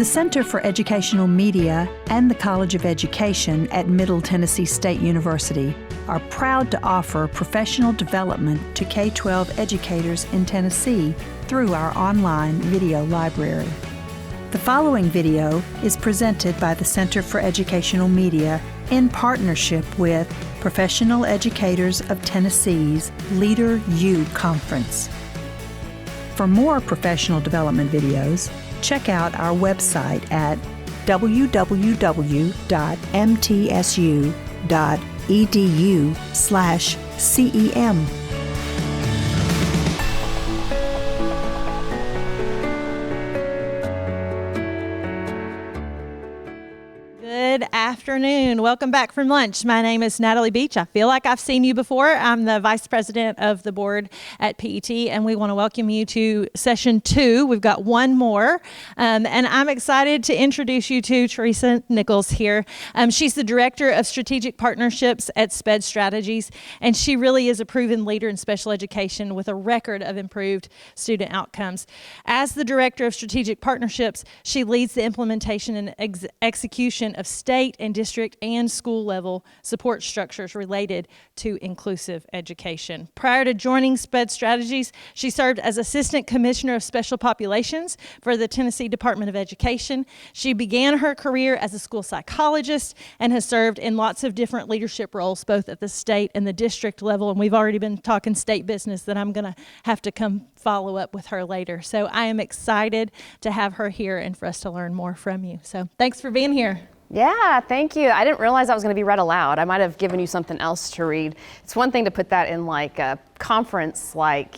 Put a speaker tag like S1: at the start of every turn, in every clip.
S1: The Center for Educational Media and the College of Education at Middle Tennessee State University are proud to offer professional development to K-12 educators in Tennessee through our online video library. The following video is presented by the Center for Educational Media in partnership with Professional Educators of Tennessee's Leader U Conference. For more professional development videos, check out our website at www.mtsu.edu/CEM.
S2: Good afternoon. Welcome back from lunch. My name is Natalie Beach. I feel like I've seen you before. I'm the Vice President of the board at PET, and we want to welcome you to session 2. We've got one more, and I'm excited to introduce you to Teresa Nichols here. She's the Director of Strategic Partnerships at SPED Strategies, and she really is a proven leader in special education with a record of improved student outcomes. As the Director of Strategic Partnerships, she leads the implementation and execution of state and district and school level support structures related to inclusive education. Prior to joining SPED Strategies, she served as Assistant Commissioner of Special Populations for the Tennessee Department of Education. She began her career as a school psychologist and has served in lots of different leadership roles, both at the state and the district level. And we've already been talking state business that I'm going to have to come follow up with her later. So I am excited to have her here and for us to learn more from you. So thanks for being here.
S3: Yeah, thank you. I didn't realize I was going to be read aloud. I might have given you something else to read. It's one thing to put that in like a conference, like,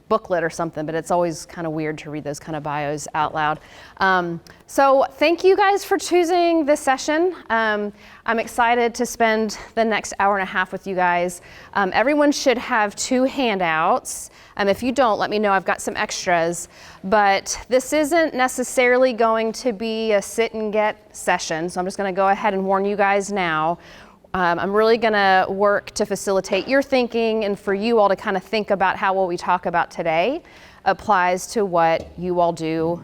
S3: booklet or something, but it's always kind of weird to read those kind of bios out loud. So thank you guys for choosing this session. I'm excited to spend the next hour and a half with you guys. Everyone should have 2 handouts. If you don't, let me know. I've got some extras. But this isn't necessarily going to be a sit and get session, so I'm just going to go ahead and warn you guys now. I'm really going to work to facilitate your thinking and for you all to kind of think about how what we talk about today applies to what you all do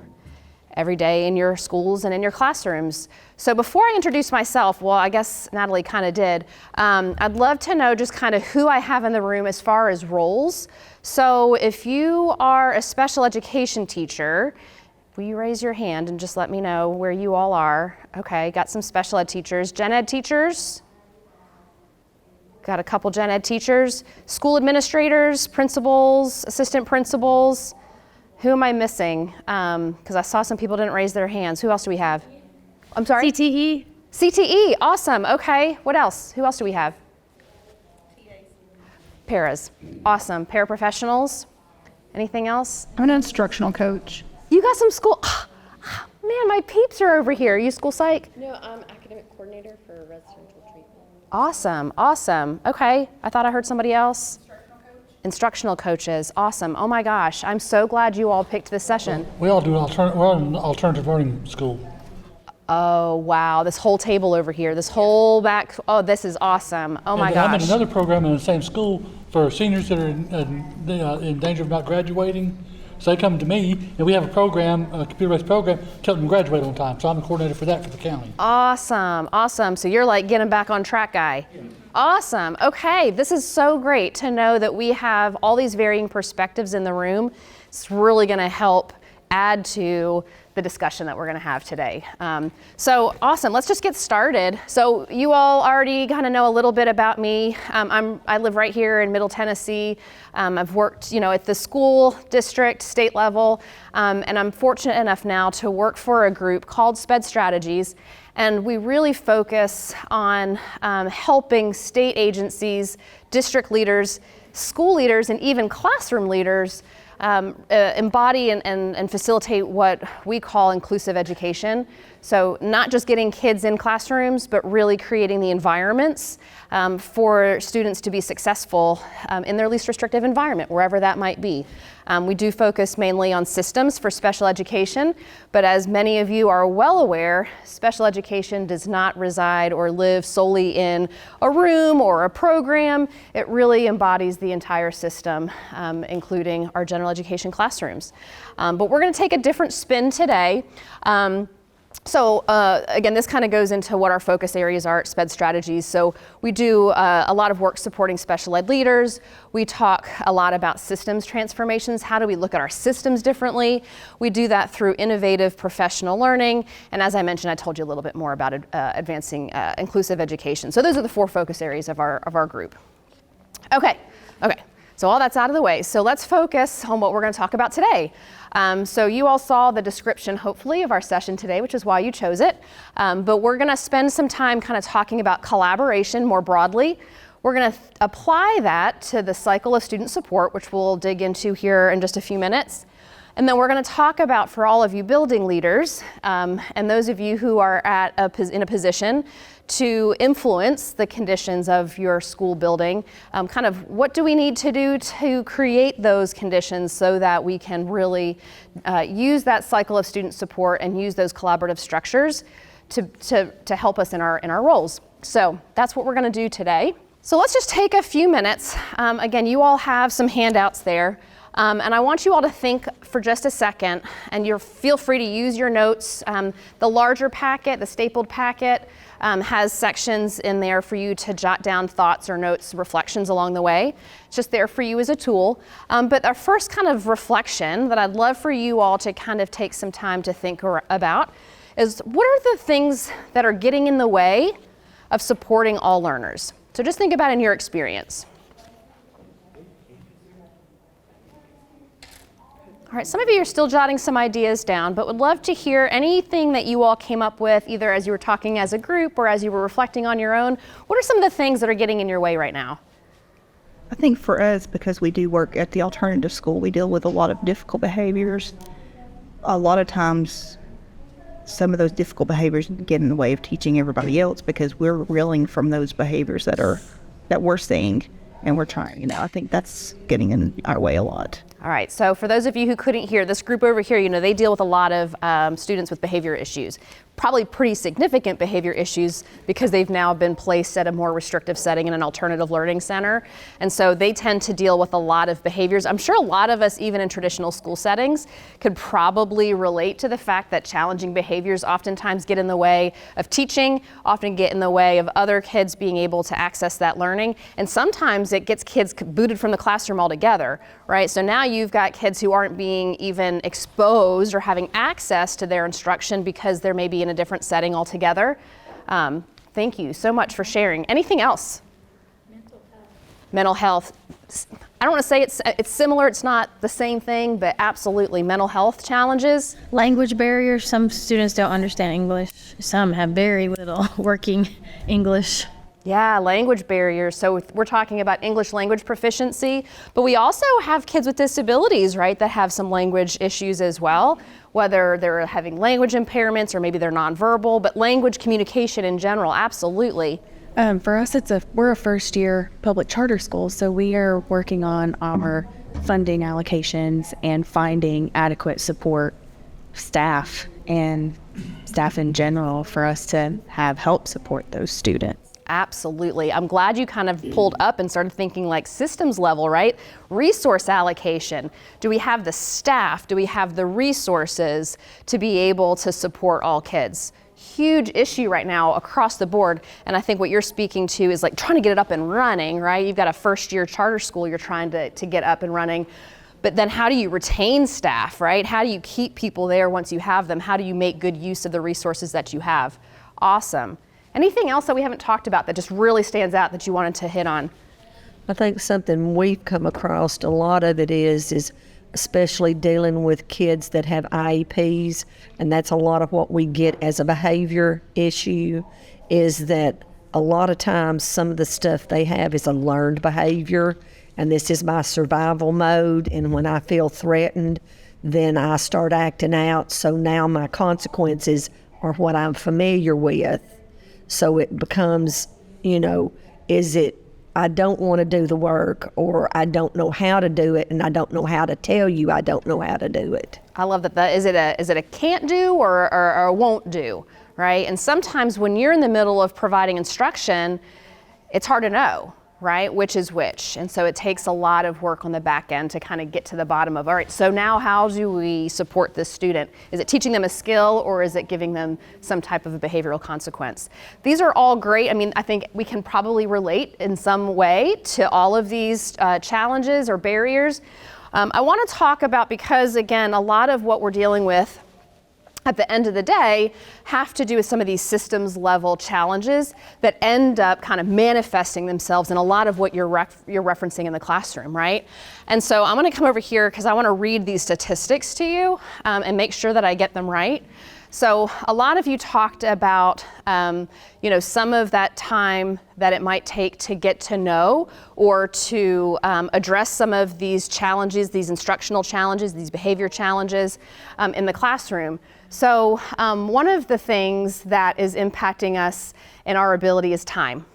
S3: every day in your schools and in your classrooms. So before I introduce myself, well, I guess Natalie kind of did, I'd love to know just kind of who I have in the room as far as roles. So if you are a special education teacher, will you raise your hand and just let me know where you all are? Okay, got some special ed teachers. Gen ed teachers? Got a couple gen ed teachers. School administrators, principals, assistant principals. Who am I missing? Because I saw some people didn't raise their hands. Who else do we have? I'm sorry?
S4: CTE.
S3: CTE, awesome, okay. What else? Who else do we have? Paras, awesome. Paraprofessionals, anything else?
S4: I'm an instructional coach.
S3: You got some school, man, my peeps are over here. Are you school psych?
S5: No, I'm academic coordinator for residential treatment.
S3: Awesome, awesome. Okay, I thought I heard somebody else. Instructional coaches, awesome. Oh my gosh, I'm so glad you all picked this session.
S6: We all do we're an alternative learning school.
S3: Oh wow, this whole table over here, this whole back, oh, this is awesome. Oh my gosh.
S6: I'm in another program in the same school for seniors that are in danger of not graduating. So they come to me, and we have a program, a computer-based program, to help them graduate on time. So I'm the coordinator for that for the county.
S3: Awesome, awesome. So you're like getting back on track guy. Yeah. Awesome, okay. This is so great to know that we have all these varying perspectives in the room. It's really gonna help add to the discussion that we're going to have today. So awesome, let's just get started. So you all already kind of know a little bit about me. I live right here in Middle Tennessee. I've worked, at the school district, state level, and I'm fortunate enough now to work for a group called SPED Strategies, and we really focus on helping state agencies, district leaders, school leaders, and even classroom leaders embody and facilitate what we call inclusive education So not just getting kids in classrooms, but really creating the environments for students to be successful in their least restrictive environment, wherever that might be. We do focus mainly on systems for special education, but as many of you are well aware, special education does not reside or live solely in a room or a program. It really embodies the entire system, including our general education classrooms. But we're going to take a different spin today. So again, this kind of goes into what our focus areas are at SPED Strategies. So we do a lot of work supporting special ed leaders. We talk a lot about systems transformations. How do we look at our systems differently? We do that through innovative professional learning. And as I mentioned, I told you a little bit more about advancing inclusive education. So those are the 4 focus areas of our group. Okay. So all that's out of the way. So let's focus on what we're going to talk about today. So you all saw the description, hopefully, of our session today, which is why you chose it. But we're going to spend some time kind of talking about collaboration more broadly. We're going to apply that to the cycle of student support, which we'll dig into here in just a few minutes. And then we're going to talk about, for all of you building leaders, and those of you who are in a position to influence the conditions of your school building, kind of what do we need to do to create those conditions so that we can really use that cycle of student support and use those collaborative structures to help us in our roles. So that's what we're going to do today. So let's just take a few minutes. Again, you all have some handouts there. And I want you all to think for just a second, and feel free to use your notes. The larger packet, the stapled packet, has sections in there for you to jot down thoughts or notes, reflections along the way. It's just there for you as a tool. But our first kind of reflection that I'd love for you all to kind of take some time to think about is, what are the things that are getting in the way of supporting all learners? So just think about in your experience. All right, some of you are still jotting some ideas down, but would love to hear anything that you all came up with, either as you were talking as a group or as you were reflecting on your own. What are some of the things that are getting in your way right now?
S4: I think for us, because we do work at the alternative school, we deal with a lot of difficult behaviors. A lot of times, some of those difficult behaviors get in the way of teaching everybody else, because we're reeling from those behaviors that we're seeing, and we're trying. I think that's getting in our way a lot.
S3: All right, so for those of you who couldn't hear, this group over here, they deal with a lot of students with behavior issues. Probably pretty significant behavior issues, because they've now been placed at a more restrictive setting in an alternative learning center. And so they tend to deal with a lot of behaviors. I'm sure a lot of us, even in traditional school settings, could probably relate to the fact that challenging behaviors oftentimes get in the way of teaching, often get in the way of other kids being able to access that learning. And sometimes it gets kids booted from the classroom altogether, right? So now you've got kids who aren't being even exposed or having access to their instruction because they're maybe in a different setting altogether. Thank you so much for sharing. Anything else? Mental health. I don't want to say it's similar, it's not the same thing, but absolutely mental health challenges.
S7: Language barriers. Some students don't understand English. Some have very little working English.
S3: Yeah, language barriers. So we're talking about English language proficiency, but we also have kids with disabilities, right, that have some language issues as well, whether they're having language impairments or maybe they're nonverbal, but language communication in general, absolutely.
S8: For us, we're a first-year public charter school, so we are working on our funding allocations and finding adequate support staff and staff in general for us to have help support those students.
S3: Absolutely. I'm glad you kind of pulled up and started thinking like systems level, right? Resource allocation. Do we have the staff? Do we have the resources to be able to support all kids? Huge issue right now across the board. And I think what you're speaking to is like trying to get it up and running, right? You've got a first year charter school you're trying to get up and running. But then how do you retain staff, right? How do you keep people there once you have them? How do you make good use of the resources that you have? Awesome. Anything else that we haven't talked about that just really stands out that you wanted to hit on?
S9: I think something we've come across, a lot of it is especially dealing with kids that have IEPs, and that's a lot of what we get as a behavior issue, is that a lot of times some of the stuff they have is a learned behavior, and this is my survival mode, and when I feel threatened, then I start acting out. So now my consequences or what I'm familiar with. So it becomes, is it I don't want to do the work, or I don't know how to do it, and I don't know how to tell you I don't know how to do it.
S3: I love that. Is it a can't do or a won't do, right? And sometimes when you're in the middle of providing instruction, it's hard to know, right, which is which. And so it takes a lot of work on the back end to kind of get to the bottom of, all right, so now how do we support this student? Is it teaching them a skill, or is it giving them some type of a behavioral consequence? These are all great. I mean, I think we can probably relate in some way to all of these challenges or barriers. I want to talk about, because again, a lot of what we're dealing with at the end of the day have to do with some of these systems level challenges that end up kind of manifesting themselves in a lot of what you're referencing in the classroom, right? And so I'm going to come over here because I want to read these statistics to you and make sure that I get them right. So a lot of you talked about, some of that time that it might take to get to know or to address some of these challenges, these instructional challenges, these behavior challenges in the classroom. So one of the things that is impacting us in our ability is time,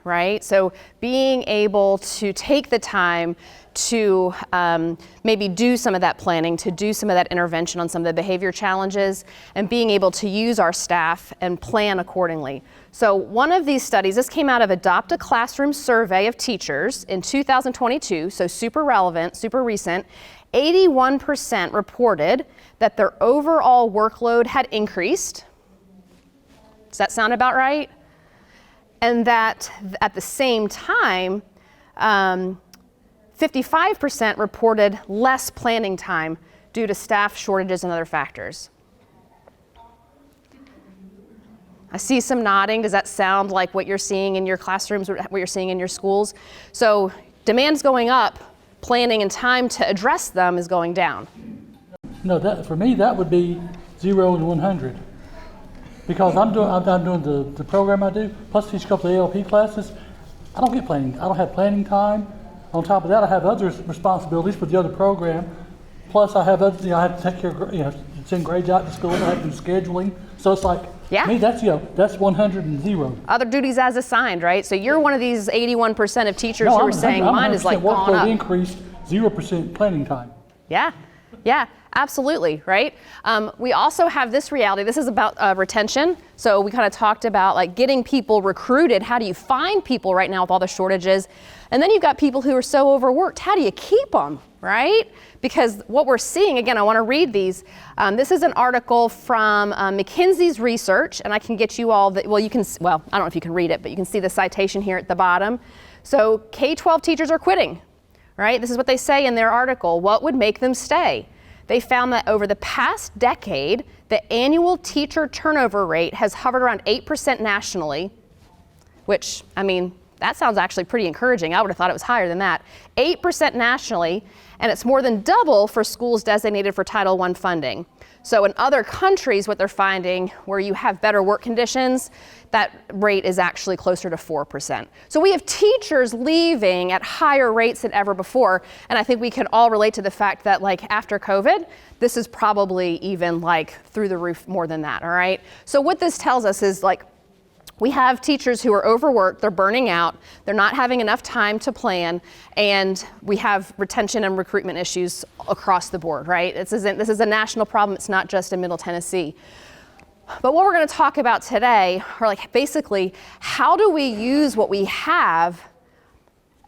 S3: right? So being able to take the time to maybe do some of that planning, to do some of that intervention on some of the behavior challenges, and being able to use our staff and plan accordingly. So one of these studies, this came out of Adopt a Classroom survey of teachers in 2022, so super relevant, super recent. 81% reported that their overall workload had increased. Does that sound about right? And that at the same time, 55% reported less planning time due to staff shortages and other factors. I see some nodding. Does that sound like what you're seeing in your classrooms or what you're seeing in your schools? So demand's going up, planning and time to address them is going down.
S6: No, for me, that would be 0 and 100. Because I'm doing the program I do, plus teach a couple of ALP classes. I don't have planning time. On top of that, I have other responsibilities for the other program. Plus I have other, I have to take care of, send grades out to school, I have to do scheduling. So it's like, me, that's 100 and 0.
S3: Other duties as assigned, right? So you're one of these 81% of teachers who are saying mine is like gone up.
S6: Workload increased, 0% planning time.
S3: Yeah, absolutely, right? We also have this reality. This is about retention. So we kind of talked about like getting people recruited. How do you find people right now with all the shortages? And then you've got people who are so overworked. How do you keep them, right? Because what we're seeing, again, I want to read these. This is an article from McKinsey's research, and I can get you all, I don't know if you can read it, but you can see the citation here at the bottom. So K-12 teachers are quitting, right? This is what they say in their article. What would make them stay? They found that over the past decade, the annual teacher turnover rate has hovered around 8% nationally, which, I mean, that sounds actually pretty encouraging. I would have thought it was higher than that. 8% nationally, and it's more than double for schools designated for Title I funding. So in other countries, what they're finding, where you have better work conditions, that rate is actually closer to 4%. So we have teachers leaving at higher rates than ever before, and I think we can all relate to the fact that like after COVID, this is probably even like through the roof more than that, all right? So what this tells us is like, we have teachers who are overworked, they're burning out, they're not having enough time to plan, and we have retention and recruitment issues across the board, right? This is a national problem, it's not just in Middle Tennessee. But what we're gonna talk about today are like basically, how do we use what we have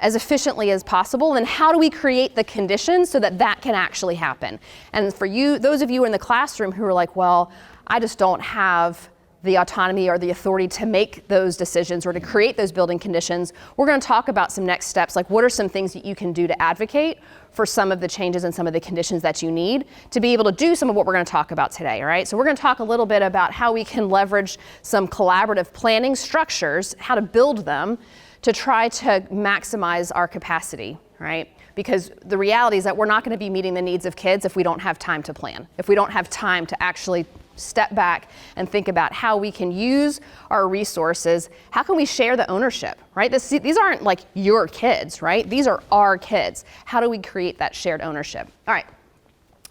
S3: as efficiently as possible, and how do we create the conditions so that that can actually happen? And for you, those of you in the classroom who are like, well, I just don't have the autonomy or the authority to make those decisions or to create those building conditions, we're going to talk about some next steps, like what are some things that you can do to advocate for some of the changes and some of the conditions that you need to be able to do some of what we're going to talk about today, all right? So we're going to talk a little bit about how we can leverage some collaborative planning structures, how to build them to try to maximize our capacity, right? Because the reality is that we're not going to be meeting the needs of kids if we don't have time to plan, if we don't have time to actually step back and think about how we can use our resources. How can we share the ownership, right? These aren't like your kids, right? These are our kids. How do we create that shared ownership? All right.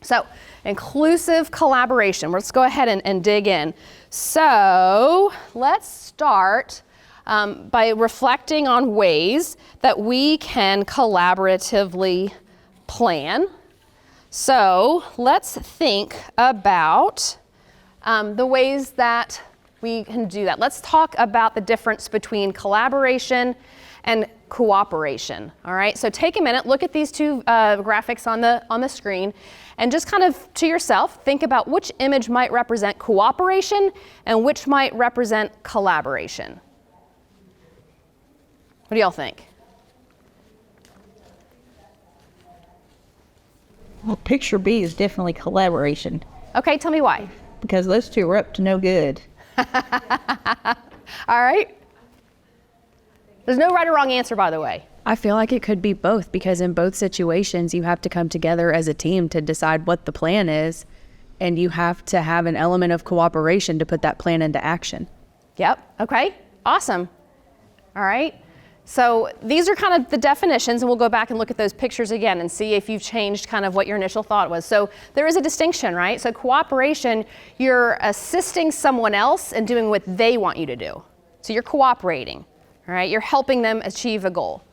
S3: So, inclusive collaboration. Let's go ahead and dig in. So, let's start by reflecting on ways that we can collaboratively plan. So, let's think about the ways that we can do that. Let's talk about the difference between collaboration and cooperation. All right, so take a minute, look at these two graphics on the screen, and just kind of to yourself think about which image might represent cooperation and which might represent collaboration. What do y'all think?
S4: Well, picture B is definitely collaboration,
S3: Okay, tell me why.
S4: because those two are up to no good.
S3: All right. There's no right or wrong answer, by the way.
S8: I feel like it could be both, because in both situations you have to come together as a team to decide what the plan is, and you have to have an element of cooperation to put that plan into action.
S3: Yep, okay, awesome. All right, so these are kind of the definitions, and we'll go back and look at those pictures again and see if you've changed kind of what your initial thought was. So there is a distinction, right? So cooperation, you're assisting someone else in doing what they want you to do. So you're cooperating, all right? You're helping them achieve a goal.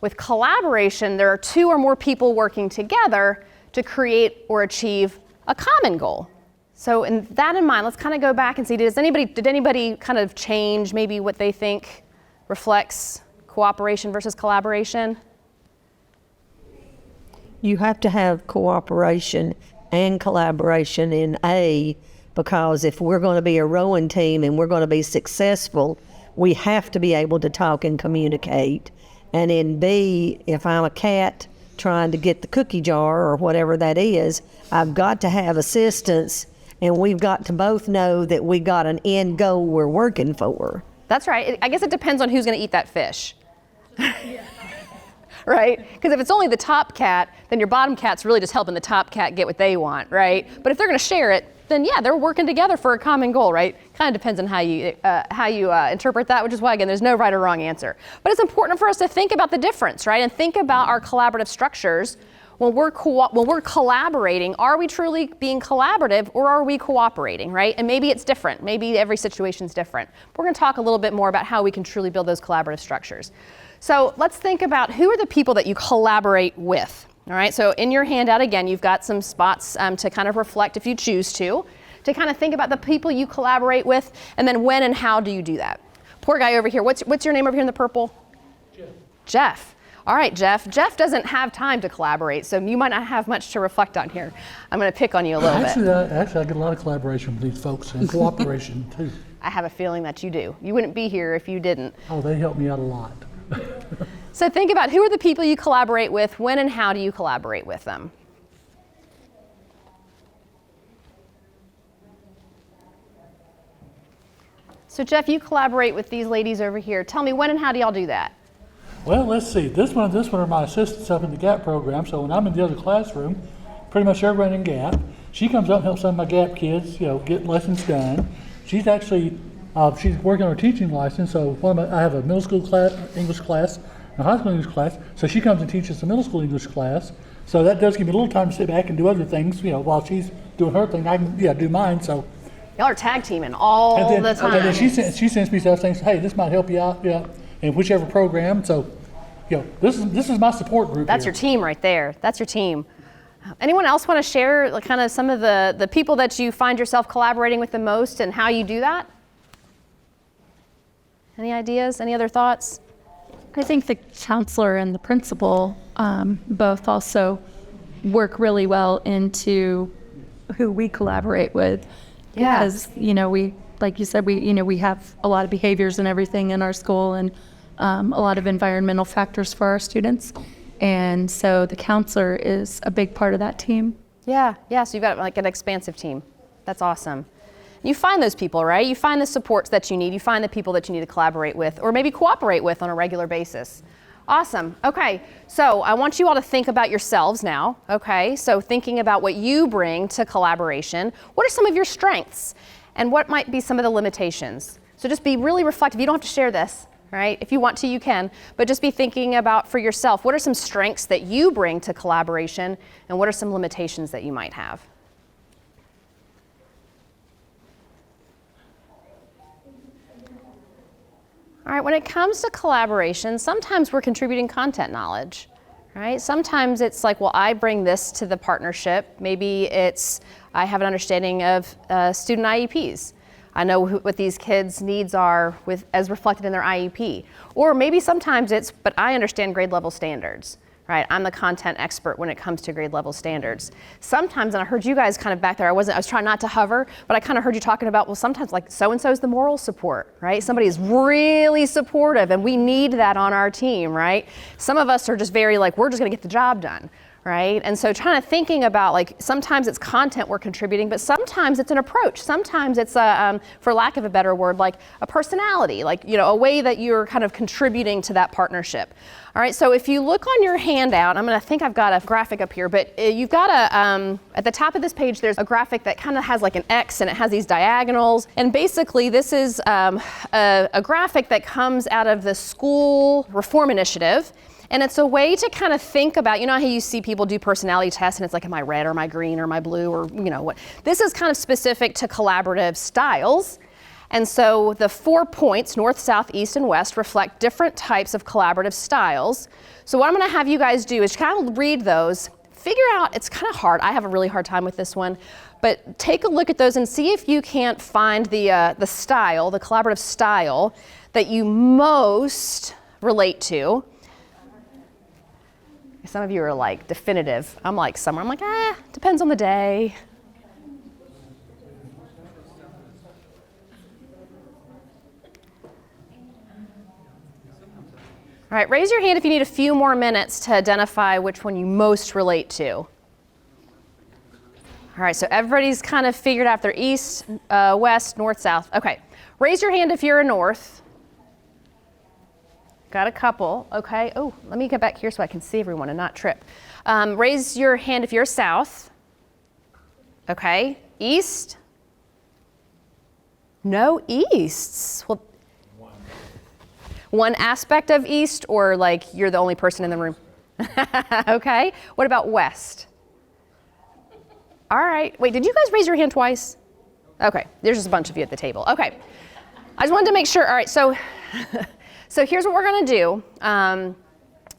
S3: With collaboration, there are two or more people working together to create or achieve a common goal. So in that in mind, let's kind of go back and see, did anybody kind of change maybe what they think reflects cooperation versus collaboration?
S9: You have to have cooperation and collaboration in A, because if we're going to be a rowing team and we're going to be successful, we have to be able to talk and communicate. And in B, if I'm a cat trying to get the cookie jar or whatever that is, I've got to have assistance, and we've got to both know that we got an end goal we're working for.
S3: That's right. I guess it depends on who's going to eat that fish. Right? Because if it's only the top cat, then your bottom cat's really just helping the top cat get what they want, right? But if they're going to share it, then yeah, they're working together for a common goal, right? Kind of depends on how you interpret that, which is why, again, there's no right or wrong answer. But it's important for us to think about the difference, right? And think about our collaborative structures. When we're collaborating, are we truly being collaborative, or are we cooperating, right? And maybe it's different. Maybe every situation's different. We're going to talk a little bit more about how we can truly build those collaborative structures. So let's think about who are the people that you collaborate with. All right, so in your handout, again, you've got some spots to kind of reflect, if you choose to kind of think about the people you collaborate with, and then when and how do you do that. Poor guy over here, what's your name over here in the purple? Jeff. All right, Jeff. Jeff doesn't have time to collaborate, so you might not have much to reflect on here. I'm going to pick on you a little bit.
S6: Actually, I get a lot of collaboration with these folks, and cooperation too.
S3: I have a feeling that you do. You wouldn't be here if you didn't.
S6: Oh, they help me out a lot.
S3: So think about who are the people you collaborate with, when and how do you collaborate with them? So Jeff, you collaborate with these ladies over here. Tell me, when and how do y'all do that?
S6: Well, let's see. This one are my assistants up in the GAP program. So when I'm in the other classroom, pretty much everybody in GAP, she comes up and helps some of my GAP kids, get lessons done. She's actually, she's working on her teaching license. So I have a middle school class, English class, and a high school English class. So she comes and teaches the middle school English class. So that does give me a little time to sit back and do other things. While she's doing her thing, I can do mine. So
S3: y'all are tag teaming all the time.
S6: And then she sends me stuff saying, hey, this might help you out, in whichever program. So, this is my support group.
S3: That's your team right there. That's your team. Anyone else want to share kind of some of the people that you find yourself collaborating with the most and how you do that? Any ideas? Any other thoughts?
S10: I think the counselor and the principal both also work really well into who we collaborate with.
S3: Yeah.
S10: Because, we, like you said, we have a lot of behaviors and everything in our school, and a lot of environmental factors for our students. And so the counselor is a big part of that team.
S3: Yeah, so you've got like an expansive team. That's awesome. You find those people, right? You find the supports that you need. You find the people that you need to collaborate with or maybe cooperate with on a regular basis. Awesome. Okay, so I want you all to think about yourselves now. Okay, so thinking about what you bring to collaboration. What are some of your strengths? And what might be some of the limitations? So just be really reflective. You don't have to share this. right? If you want to, you can, but just be thinking about for yourself, what are some strengths that you bring to collaboration and what are some limitations that you might have? All right, when it comes to collaboration, sometimes we're contributing content knowledge, right? Sometimes it's like, well, I bring this to the partnership. Maybe it's, I have an understanding of student IEPs. I know what these kids' needs are as reflected in their IEP. Or maybe sometimes it's, but I understand grade level standards, right? I'm the content expert when it comes to grade level standards. Sometimes, and I heard you guys kind of back there, I was trying not to hover, but I kind of heard you talking about, well, sometimes like so-and-so is the moral support, right? Somebody is really supportive and we need that on our team, right? Some of us are just very like, we're just gonna get the job done. Right? And so thinking about like, sometimes it's content we're contributing, but sometimes it's an approach. Sometimes it's for lack of a better word, like a personality, like, a way that you're kind of contributing to that partnership. All right, so if you look on your handout, I think I've got a graphic up here, but you've got at the top of this page, there's a graphic that kind of has like an X and it has these diagonals. And basically this is a graphic that comes out of the school reform initiative. And it's a way to kind of think about, how you see people do personality tests and it's like, am I red or am I green or am I blue or what? This is kind of specific to collaborative styles. And so the 4 points, north, south, east, and west, reflect different types of collaborative styles. So what I'm gonna have you guys do is kind of read those, figure out, it's kind of hard, I have a really hard time with this one, but take a look at those and see if you can't find the style, the collaborative style that you most relate to. Some of you are like definitive. I'm like somewhere, I'm like, depends on the day. All right, raise your hand if you need a few more minutes to identify which one you most relate to. All right, so everybody's kind of figured out their east, west, north, south. Okay, raise your hand if you're a north. Got a couple, okay. Oh, let me get back here so I can see everyone and not trip. Raise your hand if you're south. Okay, east. No easts. Well, one aspect of east or like you're the only person in the room? Okay, what about west? All right, wait, did you guys raise your hand twice? Okay, there's just a bunch of you at the table. Okay, I just wanted to make sure, all right, so here's what we're gonna do,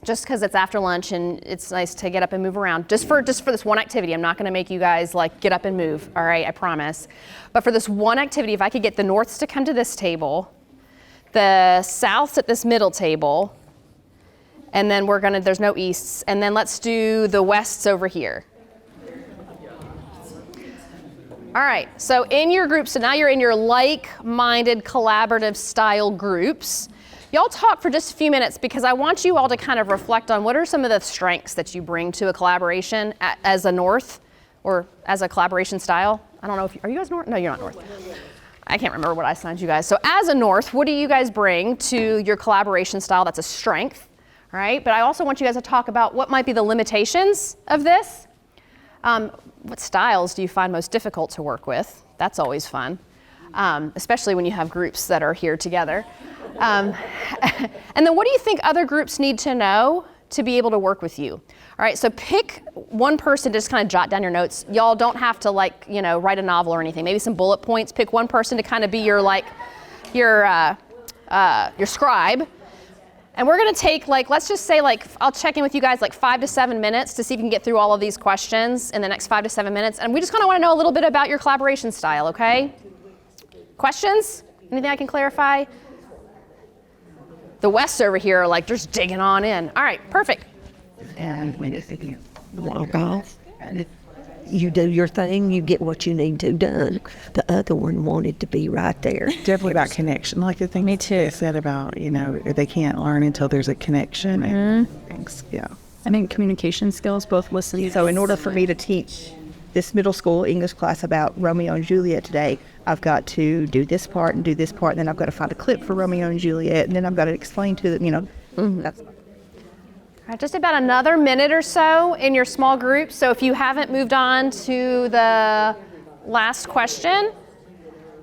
S3: just because it's after lunch and it's nice to get up and move around. Just for this one activity, I'm not gonna make you guys like get up and move, all right, I promise. But for this one activity, if I could get the norths to come to this table, the souths at this middle table, and then there's no easts, and then let's do the wests over here. All right, so in your groups, so now you're in your like-minded collaborative style groups. Y'all talk for just a few minutes because I want you all to kind of reflect on what are some of the strengths that you bring to a collaboration as a north or as a collaboration style. I don't know are you guys north? No, you're not north. I can't remember what I assigned you guys. So as a north, what do you guys bring to your collaboration style that's a strength, all right? But I also want you guys to talk about what might be the limitations of this. What styles do you find most difficult to work with? That's always fun, especially when you have groups that are here together. And then what do you think other groups need to know to be able to work with you? All right, so pick one person to just kind of jot down your notes. Y'all don't have to write a novel or anything. Maybe some bullet points. Pick one person to kind of be your scribe. And we're gonna take let's just say I'll check in with you guys 5 to 7 minutes to see if you can get through all of these questions in the next 5 to 7 minutes. And we just kind of want to know a little bit about your collaboration style, okay? Questions? Anything I can clarify? The Wests over here are just digging on in. All right, perfect.
S9: And when it's walk off, you do your thing, you get what you need to done. The other one wanted to be right there.
S4: Definitely about connection. Like the thing me too said about, they can't learn until there's a connection and things. Yeah.
S8: I think communication skills, both listening.
S4: So in order for me to teach this middle school English class about Romeo and Juliet today, I've got to do this part and do this part, and then I've got to find a clip for Romeo and Juliet, and then I've got to explain to them, that's.
S3: All right, just about another minute or so in your small group. So if you haven't moved on to the last question,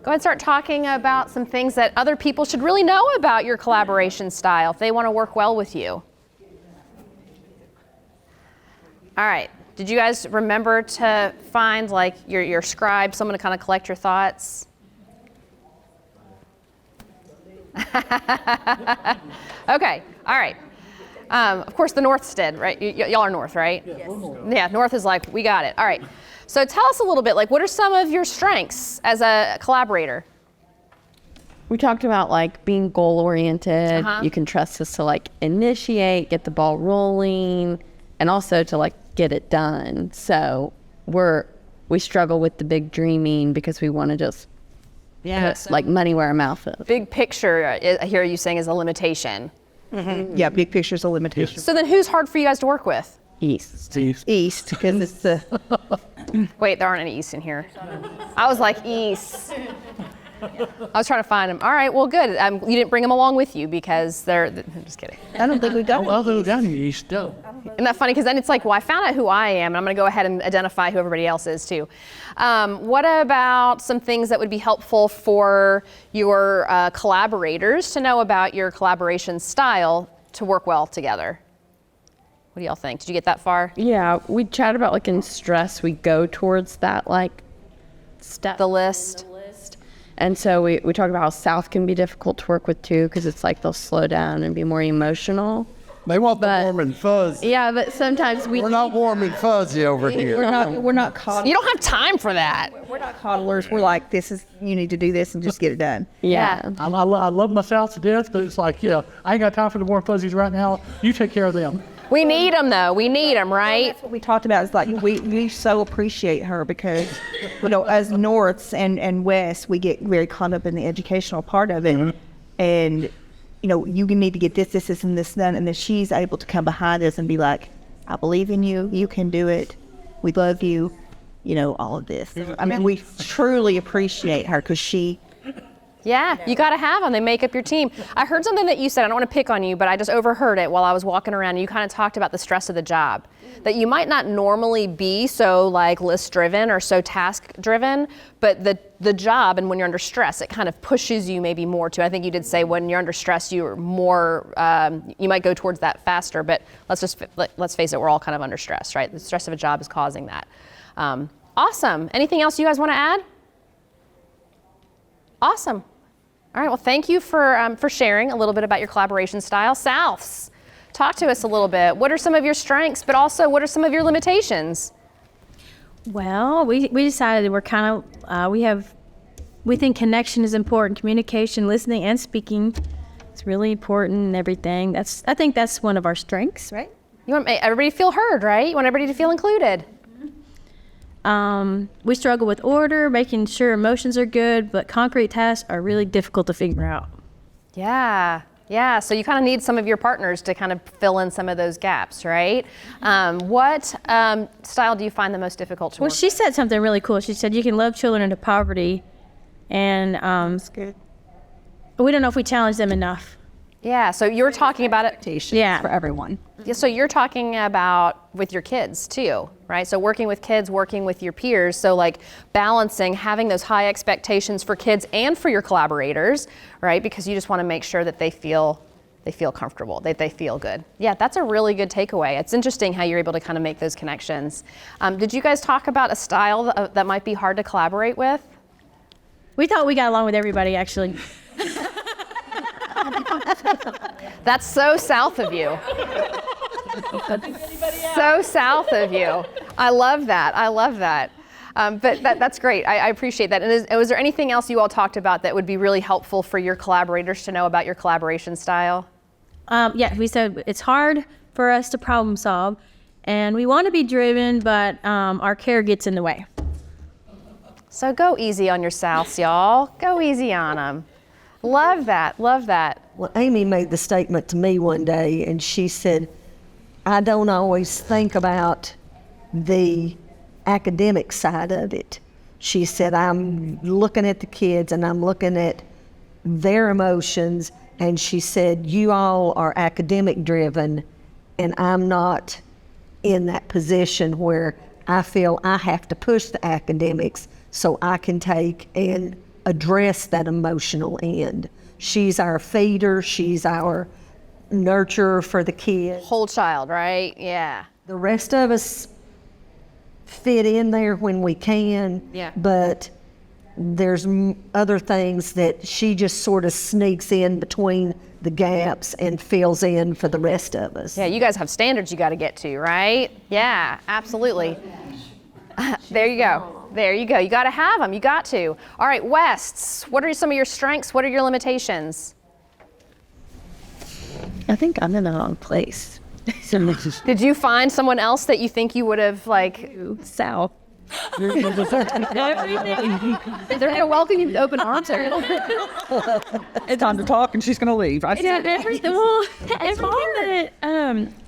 S3: Go ahead and start talking about some things that other people should really know about your collaboration style if they want to work well with you. All right. Did you guys remember to find like your scribe, someone to kind of collect your thoughts? Okay. All right. Of course, the Norths did, right? Y'all are North, right?
S6: Yeah, we're North.
S3: Yeah, North is like, we got it. All right. So tell us a little bit, like, what are some of your strengths as a collaborator?
S8: We talked about like being goal oriented.
S3: Uh-huh.
S8: You can trust us to like initiate, get the ball rolling, and also to like get it done. So we struggle with the big dreaming because we want to just put like money where our mouth is.
S3: Big picture, I hear you saying, is a limitation.
S4: Yeah, big picture's a limitation.
S3: So then who's hard for you guys to work with?
S8: East.
S4: East, because it's the
S3: Wait, there aren't any East in here. I was like, East. I was trying to find them. All right, well, good. You didn't bring them along with you because I'm just kidding.
S4: I don't think we got
S6: I'll go down in the east, though.
S3: Isn't that funny? Because then it's like, well, I found out who I am, and I'm going to go ahead and identify who everybody else is too. What about some things that would be helpful for your collaborators to know about your collaboration style to work well together? What do y'all think? Did you get that far?
S8: Yeah, we chat about like in stress, we go towards that like step.
S3: The list.
S8: And so we talk about how South can be difficult to work with too, because it's like they'll slow down and be more emotional.
S11: They want the warm and fuzzy.
S8: Yeah, but sometimes
S11: We're not warm and fuzzy over here.
S4: we're not coddlers.
S3: You don't have time for that.
S4: We're not coddlers. We're like, you need to do this and just get it done.
S8: Yeah.
S6: I love my South to death, but it's like, yeah, I ain't got time for the warm fuzzies right now. You take care of them.
S3: We need them, though. We need them, right?
S4: That's what we talked about. Is like we so appreciate her because, as Norths and West, we get very caught up in the educational part of it, and you need to get this, and this done, and then she's able to come behind us and be like, I believe in you. You can do it. We love you. All of this. I mean, we truly appreciate her because she.
S3: Yeah, you got to have them. They make up your team. I heard something that you said. I don't want to pick on you, but I just overheard it while I was walking around. You kind of talked about the stress of the job, that you might not normally be so like list driven or so task driven, but the job and when you're under stress, it kind of pushes you maybe more to. I think you did say when you're under stress, you're more. You might go towards that faster. But let's face it, we're all kind of under stress, right? The stress of a job is causing that. Awesome. Anything else you guys want to add? Awesome. All right, well, thank you for sharing a little bit about your collaboration style. Souths, talk to us a little bit. What are some of your strengths, but also what are some of your limitations?
S7: Well, we decided we're kind of, we think connection is important, communication, listening and speaking. It's really important and everything. I think that's one of our strengths, right?
S3: You want everybody to feel heard, right? You want everybody to feel included.
S7: We struggle with order, making sure emotions are good, but concrete tasks are really difficult to figure out.
S3: Yeah. So you kind of need some of your partners to kind of fill in some of those gaps, right? What style do you find the most difficult to work
S7: Well, she said something really cool. She said you can love children into poverty, and
S4: That's good.
S7: we don't know if we challenge them enough.
S3: Yeah, so you're talking about it.
S7: Yeah.
S8: For everyone.
S3: Yeah, so you're talking about with your kids too, right? So working with kids, working with your peers. So like balancing, having those high expectations for kids and for your collaborators, right? Because you just want to make sure that they feel comfortable, that they feel good. Yeah, that's a really good takeaway. It's interesting how you're able to kind of make those connections. Did you guys talk about a style that might be hard to collaborate with?
S7: We thought we got along with everybody, actually.
S3: That's so south of you. So south of you. I love that. But that's great. I appreciate that. And was there anything else you all talked about that would be really helpful for your collaborators to know about your collaboration style?
S7: Yeah, we said it's hard for us to problem solve, and we want to be driven, but our care gets in the way.
S3: So go easy on your Souths, y'all. Go easy on them. Love that.
S9: Well, Amy made the statement to me one day, and she said, I don't always think about the academic side of it. She said, I'm looking at the kids and I'm looking at their emotions, and she said, you all are academic driven, and I'm not in that position where I feel I have to push the academics so I can take and address that emotional end. She's our feeder, she's our nurturer for the kids.
S3: Whole child, right? Yeah.
S9: The rest of us fit in there when we can,
S3: Yeah.
S9: but there's other things that she just sort of sneaks in between the gaps and fills in for the rest of us.
S3: Yeah, you guys have standards you got to get to, right? Yeah, absolutely. There you go. There you go. You got to have them. You got to. All right, Wests, what are some of your strengths? What are your limitations?
S4: I think I'm in the wrong place.
S3: Did you find someone else that you think you would have, like,
S4: South.
S3: they're going to welcome you with open arms?
S4: It's time to talk, and she's going to leave.
S7: Everything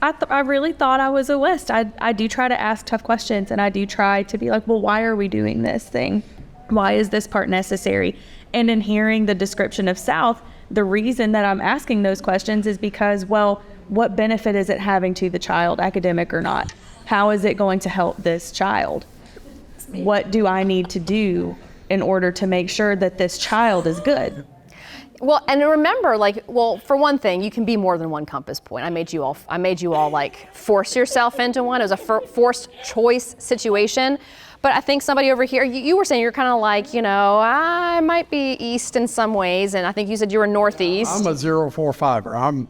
S7: that I really thought I was a West. I do try to ask tough questions, and I do try to be like, well, why are we doing this thing? Why is this part necessary? And in hearing the description of South, the reason that I'm asking those questions is because, well, what benefit is it having to the child, academic or not? How is it going to help this child? What do I need to do in order to make sure that this child is good?
S3: Well, and remember, like, well, for one thing, you can be more than one compass point. I made you all like force yourself into one. It was a forced choice situation. But I think somebody over here, you were saying you're kind of like, I might be east in some ways, and I think you said you were northeast.
S11: I'm a 045er. I'm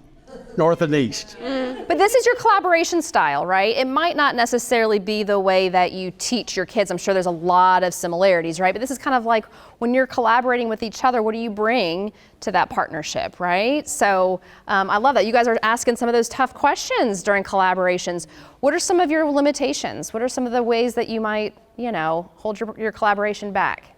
S11: north and east.
S3: But this is your collaboration style, right? It might not necessarily be the way that you teach your kids. I'm sure there's a lot of similarities, right? But this is kind of like when you're collaborating with each other, what do you bring to that partnership, right? So I love that. You guys are asking some of those tough questions during collaborations. What are some of your limitations? What are some of the ways that you might, hold your collaboration back?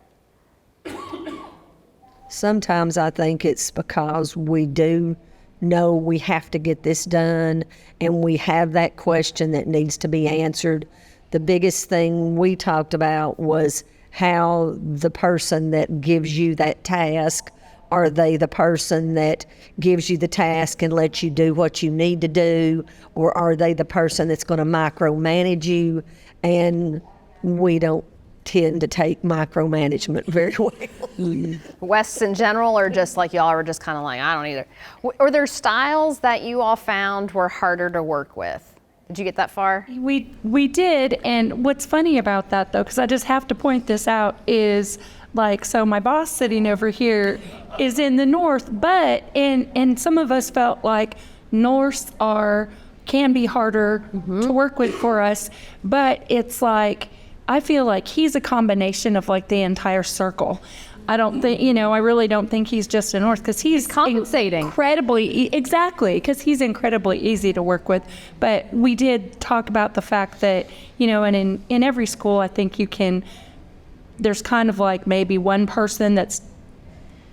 S9: Sometimes I think it's because we do know we have to get this done and we have that question that needs to be answered. The biggest thing we talked about was how the person that gives you that task, are they the person that gives you the task and lets you do what you need to do, or are they the person that's going to micromanage you? And we don't tend to take micromanagement very well.
S3: Wests in general, or just like y'all are just kind of like, I don't either. Were there styles that you all found were harder to work with? Did you get that far?
S10: We did, and what's funny about that though, because I just have to point this out, is like, so my boss sitting over here is in the north, but and some of us felt like norths can be harder to work with for us, but it's like, I feel like he's a combination of like the entire circle. I don't think, I really don't think he's just a north, because he's
S3: compensating.
S10: Exactly, because he's incredibly easy to work with. But we did talk about the fact that, and in every school, I think there's kind of like maybe one person that's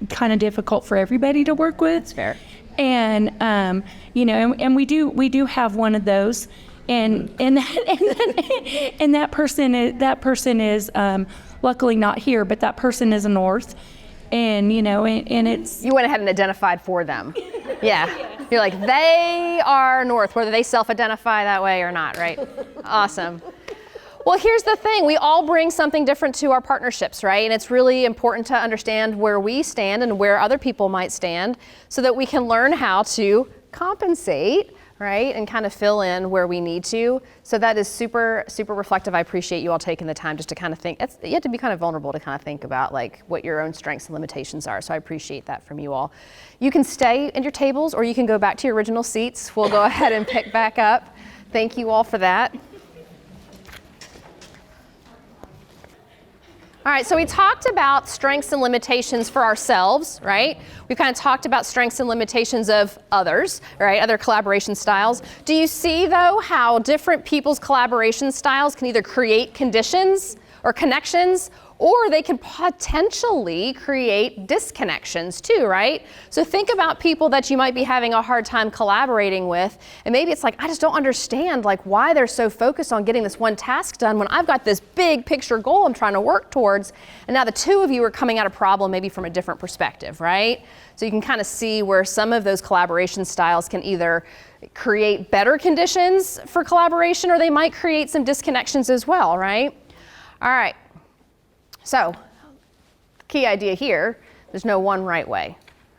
S10: kind of difficult for everybody to work with.
S3: That's fair.
S10: And, and we do have one of those. And that person is luckily not here, but that person is a north, and and it's,
S3: you went ahead and identified for them. Yeah, you're like, they are north, whether they self-identify that way or not, right? Awesome. Well, here's the thing. We all bring something different to our partnerships, right? And it's really important to understand where we stand and where other people might stand, so that we can learn how to compensate, right? And kind of fill in where we need to. So that is super, super reflective. I appreciate you all taking the time just to kind of think. You have to be kind of vulnerable to kind of think about like what your own strengths and limitations are. So I appreciate that from you all. You can stay in your tables, or you can go back to your original seats. We'll go ahead and pick back up. Thank you all for that. All right, so we talked about strengths and limitations for ourselves, right? We kind of talked about strengths and limitations of others, right? Other collaboration styles. Do you see, though, how different people's collaboration styles can either create conditions or connections, or they can potentially create disconnections too, right? So think about people that you might be having a hard time collaborating with, and maybe it's like, I just don't understand like why they're so focused on getting this one task done when I've got this big picture goal I'm trying to work towards, and now the two of you are coming at a problem maybe from a different perspective, right? So you can kind of see where some of those collaboration styles can either create better conditions for collaboration, or they might create some disconnections as well, right? All right. So key idea here. There's no one right way,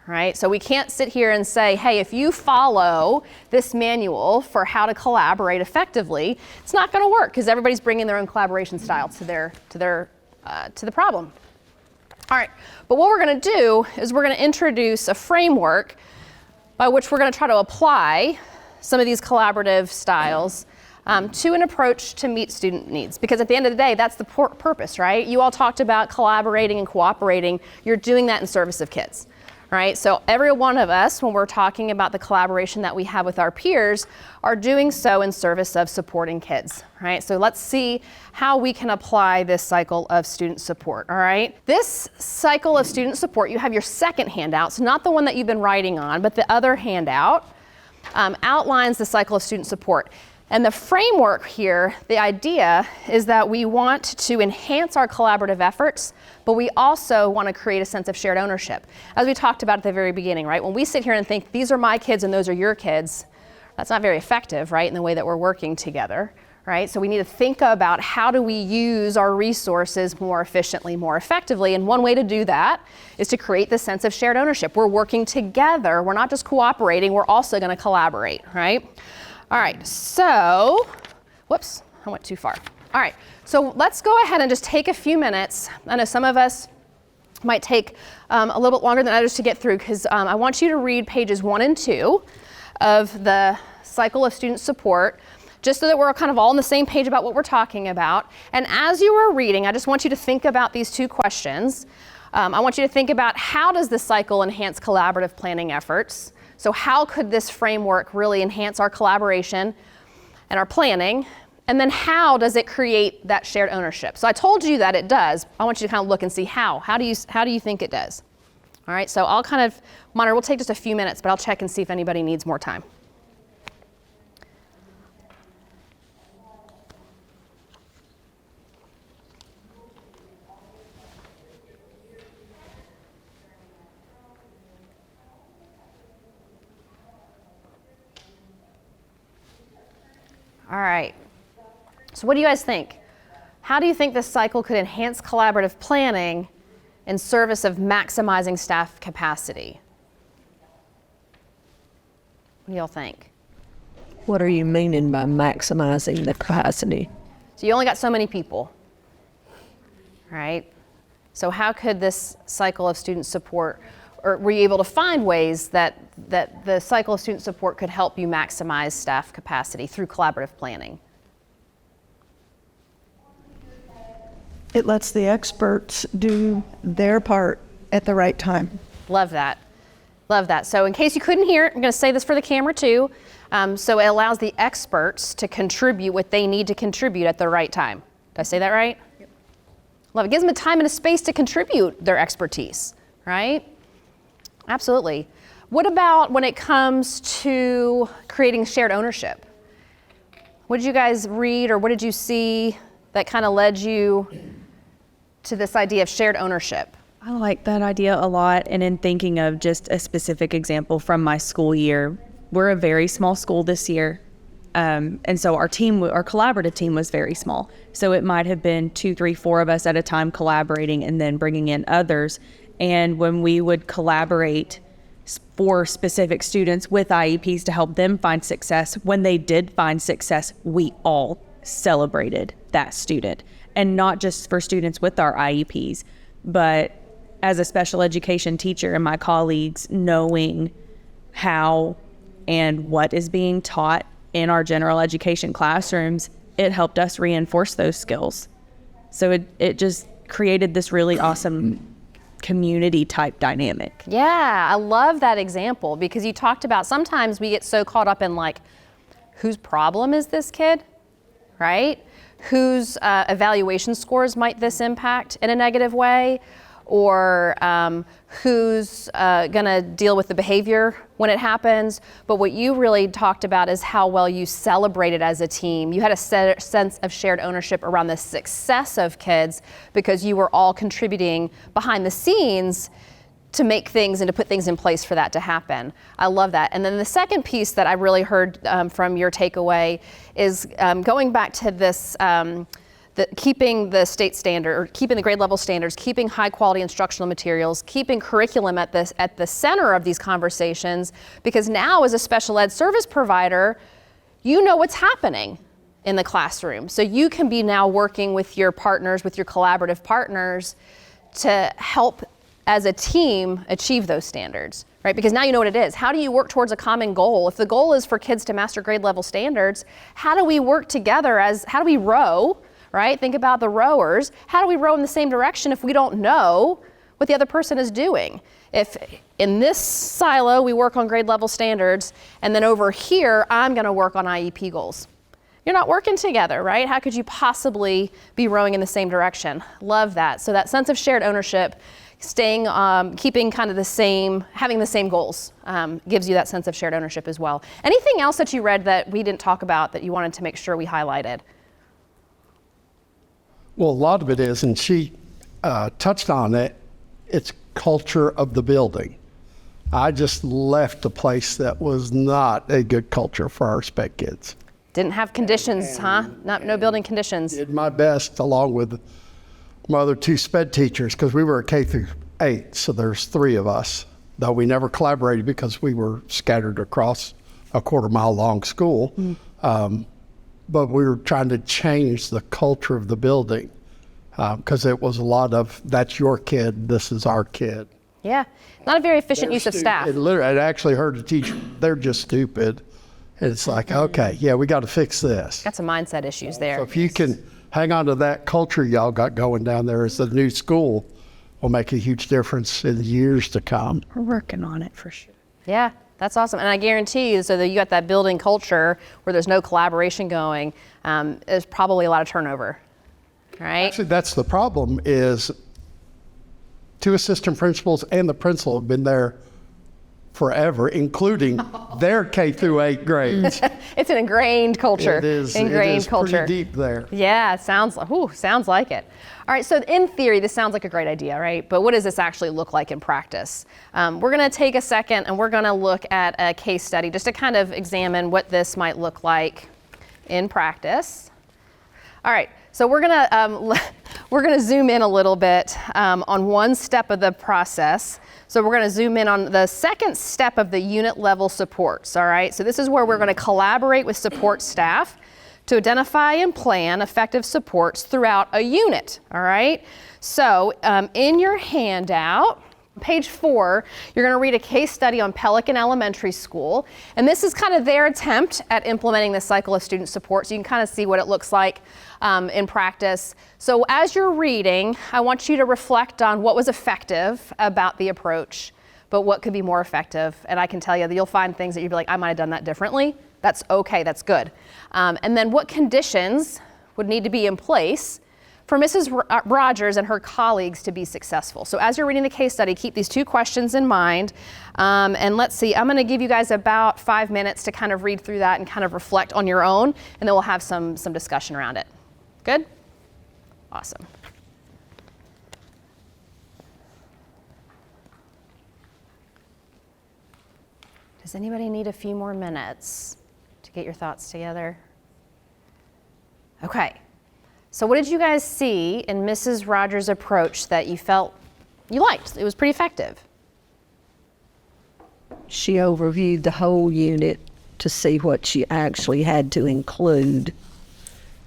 S3: right? So we can't sit here and say, hey, if you follow this manual for how to collaborate effectively, it's not going to work because everybody's bringing their own collaboration style to the problem. All right, but what we're going to do is we're going to introduce a framework by which we're going to try to apply some of these collaborative styles to an approach to meet student needs. Because at the end of the day, that's the purpose, right? You all talked about collaborating and cooperating. You're doing that in service of kids, right? So every one of us, when we're talking about the collaboration that we have with our peers, are doing so in service of supporting kids, right? So let's see how we can apply this cycle of student support, all right? This cycle of student support, you have your second handout, so not the one that you've been writing on, but the other handout outlines the cycle of student support. And the framework here, the idea is that we want to enhance our collaborative efforts, but we also want to create a sense of shared ownership. As we talked about at the very beginning, right? When we sit here and think, these are my kids and those are your kids, that's not very effective, right? In the way that we're working together, right? So we need to think about how do we use our resources more efficiently, more effectively. And one way to do that is to create this sense of shared ownership. We're working together. We're not just cooperating. We're also going to collaborate, right? All right, so, whoops, I went too far. All right, so let's go ahead and just take a few minutes. I know some of us might take a little bit longer than others to get through because I want you to read pages 1 and 2 of the cycle of student support, just so that we're kind of all on the same page about what we're talking about. And as you are reading, I just want you to think about these two questions. I want you to think about, how does this cycle enhance collaborative planning efforts? So how could this framework really enhance our collaboration and our planning? And then how does it create that shared ownership? So I told you that it does. I want you to kind of look and see how. How do you think it does? All right, so I'll kind of monitor. We'll take just a few minutes, but I'll check and see if anybody needs more time. All right, so what do you guys think? How do you think this cycle could enhance collaborative planning in service of maximizing staff capacity? What do y'all think?
S9: What are you meaning by maximizing the capacity?
S3: So you only got so many people, right? So how could this cycle of student support, or were you able to find ways that the cycle of student support could help you maximize staff capacity through collaborative planning?
S4: It lets the experts do their part at the right time.
S3: Love that. Love that. So in case you couldn't hear it, I'm going to say this for the camera too. So it allows the experts to contribute what they need to contribute at the right time. Did I say that right? Yep. Love it. Gives them a time and a space to contribute their expertise, right? Absolutely. What about when it comes to creating shared ownership? What did you guys read, or what did you see that kind of led you to this idea of shared ownership?
S8: I like that idea a lot. And in thinking of just a specific example from my school year, we're a very small school this year. And so our collaborative team was very small. So it might have been 2, 3, 4 of us at a time collaborating and then bringing in others. And when we would collaborate for specific students with IEPs to help them find success, when they did find success, we all celebrated that student. And not just for students with our IEPs, but as a special education teacher and my colleagues knowing how and what is being taught in our general education classrooms, it helped us reinforce those skills. So it just created this really awesome community type dynamic.
S3: Yeah, I love that example, because you talked about sometimes we get so caught up in like, whose problem is this kid, right? Whose evaluation scores might this impact in a negative way? Or who's gonna deal with the behavior when it happens. But what you really talked about is how well you celebrated as a team. You had a sense of shared ownership around the success of kids because you were all contributing behind the scenes to make things and to put things in place for that to happen. I love that. And then the second piece that I really heard from your takeaway is going back to this keeping the state standard, or keeping the grade level standards, keeping high quality instructional materials, keeping curriculum at the center of these conversations, because now as a special ed service provider, you know what's happening in the classroom. So you can be now working with your partners, with your collaborative partners, to help as a team achieve those standards, right? Because now you know what it is. How do you work towards a common goal? If the goal is for kids to master grade level standards, how do we work together how do we row, right? Think about the rowers. How do we row in the same direction if we don't know what the other person is doing? If in this silo we work on grade level standards, and then over here I'm gonna work on IEP goals. You're not working together, right? How could you possibly be rowing in the same direction? Love that. So that sense of shared ownership, keeping kind of having the same goals, gives you that sense of shared ownership as well. Anything else that you read that we didn't talk about that you wanted to make sure we highlighted?
S11: Well, a lot of it is, and she touched on it, it's culture of the building. I just left a place that was not a good culture for our spec kids.
S3: Didn't have conditions, huh? No building conditions.
S11: Did my best along with my other 2 sped teachers, because we were a K through 8, so there's 3 of us, though we never collaborated because we were scattered across a 1/4-mile long school. But we were trying to change the culture of the building, because it was a lot of, that's your kid, this is our kid.
S3: Yeah, not a very efficient use of staff.
S11: I actually heard a teacher, they're just stupid. And it's like, okay, yeah, we got to fix this.
S3: Got some mindset issues there.
S11: So if you can hang on to that culture y'all got going down there as the new school, will make a huge difference in years to come.
S4: We're working on it for sure.
S3: Yeah, that's awesome. And I guarantee you, so that you got that building culture where there's no collaboration going, there's probably a lot of turnover, right?
S11: Actually, that's the problem, is 2 assistant principals and the principal have been there forever, including their K through 8 grades.
S3: It's an ingrained culture.
S11: It is.
S3: Ingrained culture.
S11: Pretty deep there.
S3: Yeah, it sounds like it. All right, so in theory, this sounds like a great idea, right? But what does this actually look like in practice? We're gonna take a second and we're gonna look at a case study just to kind of examine what this might look like in practice. All right, so we're gonna zoom in a little bit on one step of the process. So we're going to zoom in on the second step of the unit level supports, all right? So this is where we're going to collaborate with support staff to identify and plan effective supports throughout a unit, all right? So in your handout, page 4, you're going to read a case study on Pelican Elementary School. And this is kind of their attempt at implementing the cycle of student support. So you can kind of see what it looks like in practice. So as you're reading, I want you to reflect on what was effective about the approach, but what could be more effective. And I can tell you that you'll find things that you'll be like, I might have done that differently. That's okay, that's good. And then what conditions would need to be in place for Mrs. Rogers and her colleagues to be successful. So as you're reading the case study, keep these 2 questions in mind. And let's see, I'm gonna give you guys about 5 minutes to kind of read through that and kind of reflect on your own, and then we'll have some discussion around it. Good? Awesome. Does anybody need a few more minutes to get your thoughts together? Okay. So what did you guys see in Mrs. Rogers' approach that you felt you liked? It was pretty effective.
S9: She overviewed the whole unit to see what she actually had to include.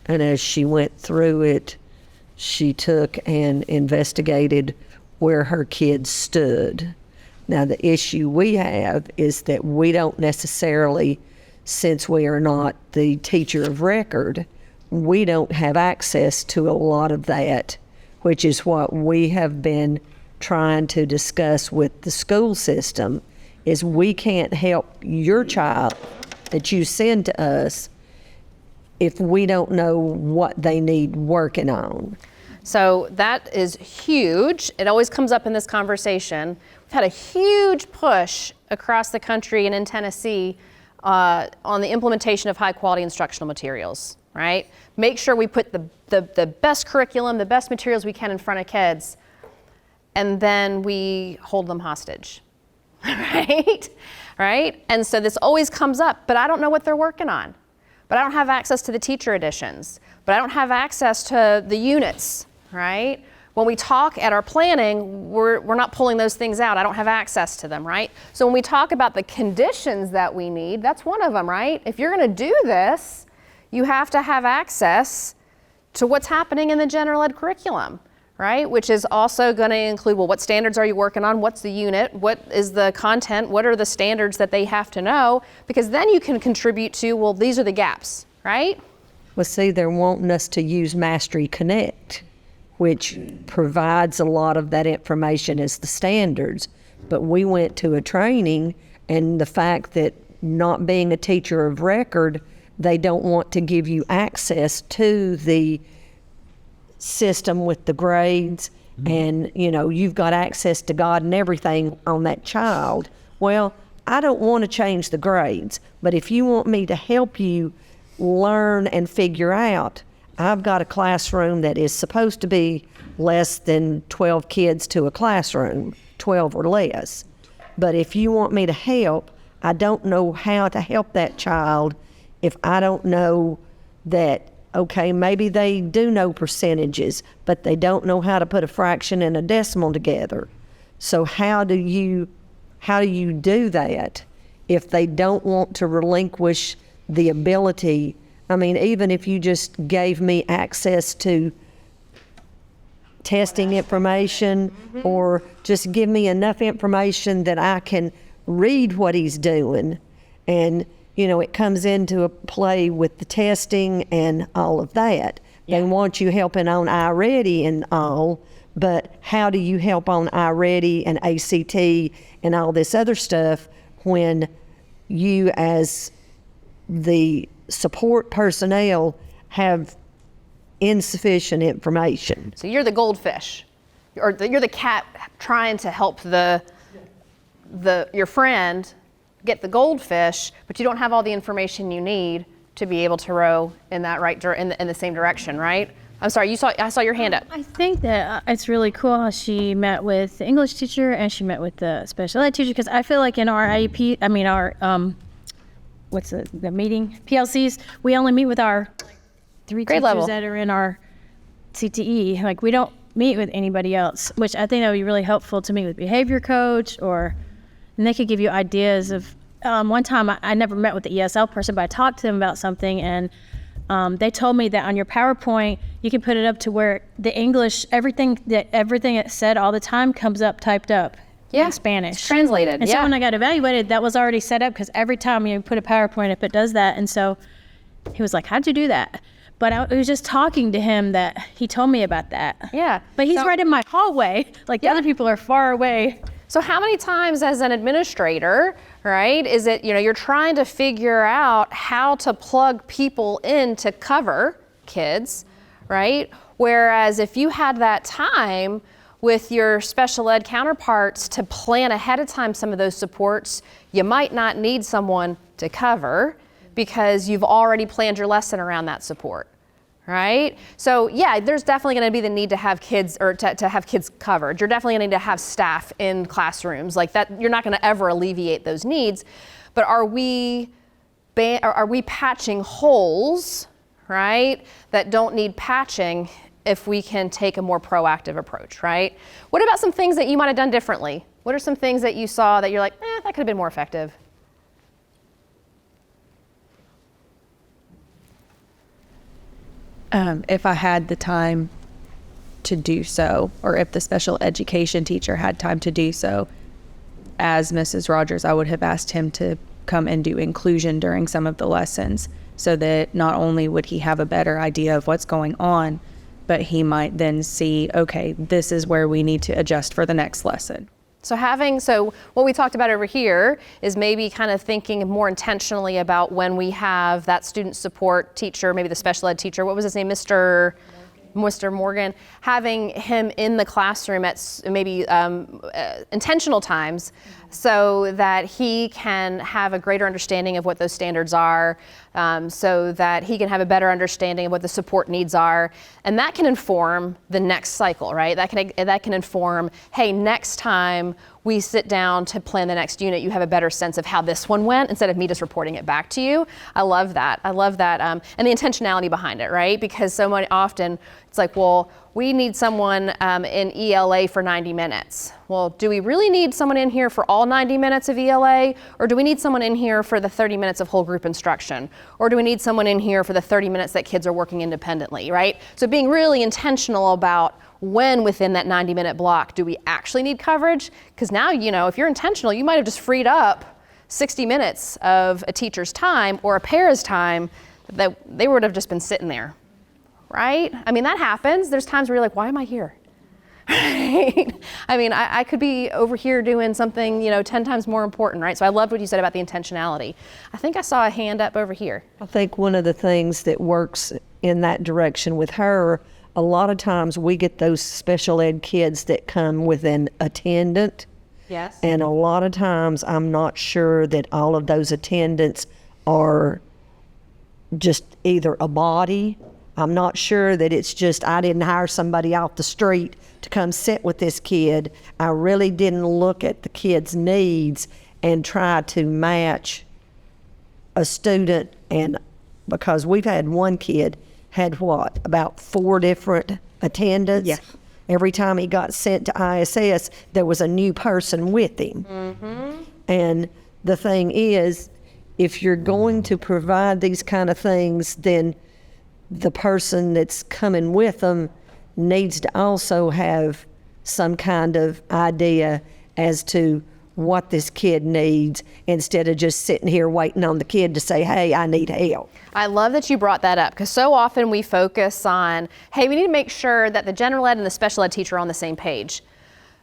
S9: And as she went through it, she took and investigated where her kids stood. Now, the issue we have is that we don't necessarily, since we are not the teacher of record, we don't have access to a lot of that, which is what we have been trying to discuss with the school system, is we can't help your child that you send to us if we don't know what they need working on.
S3: So that is huge. It always comes up in this conversation. We've had a huge push across the country and in Tennessee on the implementation of high quality instructional materials, right? Make sure we put the best curriculum, the best materials we can in front of kids, and then we hold them hostage, right? Right? And so this always comes up, but I don't know what they're working on. but I don't have access to the teacher editions, but I don't have access to the units, right? When we talk at our planning, we're not pulling those things out. I don't have access to them, right? So when we talk about the conditions that we need, that's one of them, right? If you're going to do this, you have to have access to what's happening in the general ed curriculum, right? Which is also going to include, well, what standards are you working on? What's the unit? What is the content? What are the standards that they have to know? Because then you can contribute to, well, these are the gaps, right?
S9: Well, see, they're wanting us to use Mastery Connect, which provides a lot of that information as the standards. But we went to a training, and the fact that not being a teacher of record, they don't want to give you access to the system with the grades, and you've got access to God and everything on that child. Well, I don't want to change the grades, but if you want me to help you learn and figure out, I've got a classroom that is supposed to be less than 12 kids to a classroom, 12 or less. But if you want me to help, I don't know how to help that child if I don't know that, okay, maybe they do know percentages, but they don't know how to put a fraction and a decimal together. So how do you do that if they don't want to relinquish the ability? I mean, even if you just gave me access to testing information, or just give me enough information that I can read what he's doing, and it comes into a play with the testing and all of that. Yeah. They want you helping on iReady and all, but how do you help on iReady and ACT and all this other stuff when you, as the support personnel, have insufficient information?
S3: So you're the goldfish, or you're the cat trying to help your friend get the goldfish, but you don't have all the information you need to be able to row in that in the same direction, right? I'm sorry, I saw your hand up.
S7: I think that it's really cool how she met with the English teacher and she met with the special ed teacher, because I feel like in our IEP, what's the meeting, PLCs, we only meet with our 3
S3: grade
S7: teachers
S3: level
S7: that are in our CTE. Like, we don't meet with anybody else, which I think that would be really helpful to meet with behavior coach, and they could give you ideas of, one time I never met with the ESL person, but I talked to them about something, and they told me that on your PowerPoint, you can put it up to where the English, everything it said all the time comes up typed up in Spanish.
S3: It's translated.
S7: And so when I got evaluated, that was already set up, because every time you put a PowerPoint up, it does that. And so he was like, how'd you do that? But I was just talking to him that he told me about that.
S3: Yeah.
S7: But he's right in my hallway. Like, the other people are far away.
S3: So how many times as an administrator, right, is it, you're trying to figure out how to plug people in to cover kids, right? Whereas if you had that time with your special ed counterparts to plan ahead of time some of those supports, you might not need someone to cover because you've already planned your lesson around that support. Right? So yeah, there's definitely going to be the need to have kids, or to have kids covered. You're definitely going to need to have staff in classrooms like that. You're not going to ever alleviate those needs, but are we patching holes, right, that don't need patching if we can take a more proactive approach, right? What about some things that you might have done differently? What are some things that you saw that you're like, that could have been more effective?
S8: If I had the time to do so, or if the special education teacher had time to do so, as Mrs. Rogers, I would have asked him to come and do inclusion during some of the lessons, so that not only would he have a better idea of what's going on, but he might then see, okay, this is where we need to adjust for the next lesson.
S3: So what we talked about over here is maybe kind of thinking more intentionally about when we have that student support teacher, maybe the special ed teacher, what was his name, Mr. Morgan, having him in the classroom at maybe intentional times so that he can have a greater understanding of what those standards are, so that he can have a better understanding of what the support needs are. And that can inform the next cycle, right? That can inform, hey, next time we sit down to plan the next unit, you have a better sense of how this one went instead of me just reporting it back to you. I love that. And the intentionality behind it, right? Because so often it's like, well, we need someone in ELA for 90 minutes. Well, do we really need someone in here for all 90 minutes of ELA? Or do we need someone in here for the 30 minutes of whole group instruction? Or do we need someone in here for the 30 minutes that kids are working independently, right? So being really intentional about when within that 90-minute block do we actually need coverage? Because now, if you're intentional, you might have just freed up 60 minutes of a teacher's time or a para's time that they would have just been sitting there, right? I mean, that happens. There's times where you're like, why am I here? Right? I mean, I could be over here doing something, 10 times more important, right? So I loved what you said about the intentionality. I think I saw a hand up over here.
S9: I think one of the things that works in that direction with her, a lot of times we get those special ed kids that come with an attendant.
S3: Yes.
S9: And a lot of times I'm not sure that all of those attendants are just either a body. I'm not sure that it's just I didn't hire somebody off the street to come sit with this kid. I really didn't look at the kid's needs and try to match a student. And because we've had one kid had about 4 different attendants.
S4: Yeah.
S9: Every time he got sent to ISS, there was a new person with him.
S3: Mm-hmm.
S9: And the thing is, if you're going to provide these kind of things, then the person that's coming with them needs to also have some kind of idea as to what this kid needs instead of just sitting here waiting on the kid to say, hey, I need help.
S3: I love that you brought that up because so often we focus on, hey, we need to make sure that the general ed and the special ed teacher are on the same page.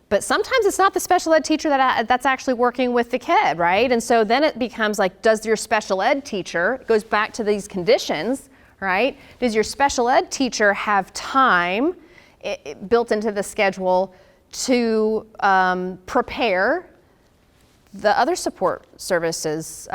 S3: But sometimes it's not the special ed teacher that's actually working with the kid, right? And so then it becomes like, does your special ed teacher, it goes back to these conditions, right? Does your special ed teacher have time built into the schedule to prepare the other support services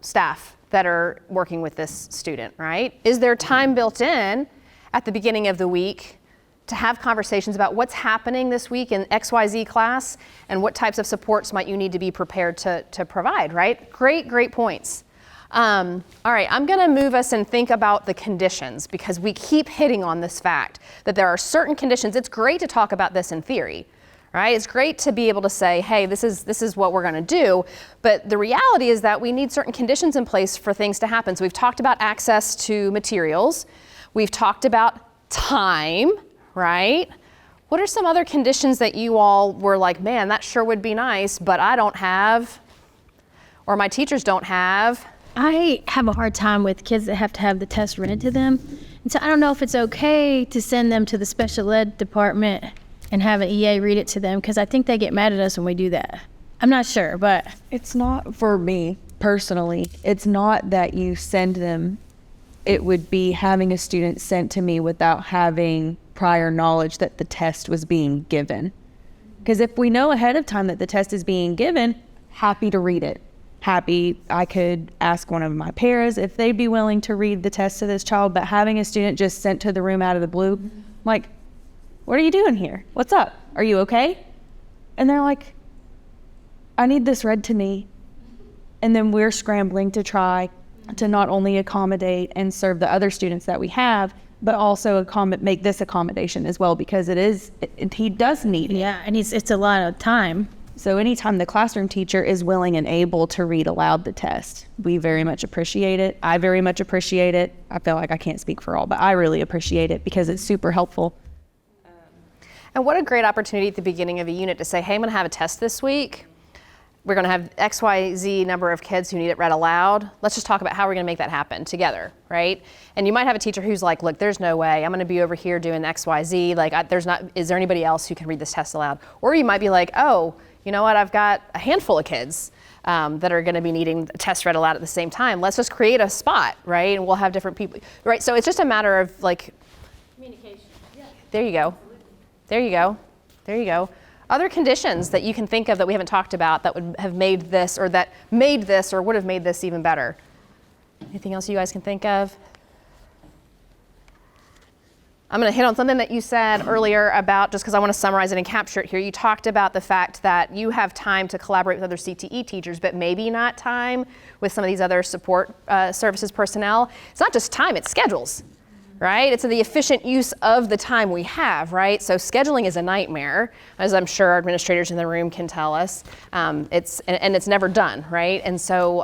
S3: staff that are working with this student, right? Is there time built in at the beginning of the week to have conversations about what's happening this week in XYZ class and what types of supports might you need to be prepared to provide, right? Great points. All right, I'm gonna move us and think about the conditions because we keep hitting on this fact that there are certain conditions. It's great to talk about this in theory, right? It's great to be able to say, hey, this is what we're gonna do, but the reality is that we need certain conditions in place for things to happen. So we've talked about access to materials. We've talked about time, right? What are some other conditions that you all were like, man, that sure would be nice, but I don't have, or my teachers don't have?
S7: I have a hard time with kids that have to have the test rented to them. And so I don't know if it's okay to send them to the special ed department and have an EA read it to them because I think they get mad at us when we do that. I'm not sure, but
S8: It's not for me personally. It's not that you send them. It would be having a student sent to me without having prior knowledge that the test was being given. Because if we know ahead of time that the test is being given, happy to read it. Happy, I could ask one of my paras if they'd be willing to read the test to this child, but having a student just sent to the room out of the blue, like, what are you doing here? What's up? Are you okay? And they're like, I need this read to me. And then we're scrambling to try to not only accommodate and serve the other students that we have, but also make this accommodation as well because he does need it.
S7: yeah, and it's a lot of time.
S8: So anytime the classroom teacher is willing and able to read aloud the test, we very much appreciate it. I very much appreciate it. I feel like I can't speak for all, but I really appreciate it because it's super helpful.
S3: And what a great opportunity at the beginning of a unit to say, hey, I'm gonna have a test this week. We're gonna have XYZ number of kids who need it read aloud. Let's just talk about how we're gonna make that happen together, right? And you might have a teacher who's like, look, there's no way. I'm gonna be over here doing XYZ. Like, is there anybody else who can read this test aloud? Or you might be like, oh, you know what? I've got a handful of kids that are gonna be needing the test read aloud at the same time. Let's just create a spot, right? And we'll have different people, right? So it's just a matter of like,
S5: Communication. Yeah.
S3: there you go. There you go. There you go. Other conditions that you can think of that we haven't talked about that would have made this or would have made this even better. Anything else you guys can think of? I'm going to hit on something that you said earlier about, just because I want to summarize it and capture it here. You talked about the fact that you have time to collaborate with other CTE teachers, but maybe not time with some of these other support services personnel. It's not just time, it's schedules, right? It's the efficient use of the time we have, right? So scheduling is a nightmare, as I'm sure our administrators in the room can tell us. It's never done, right? And so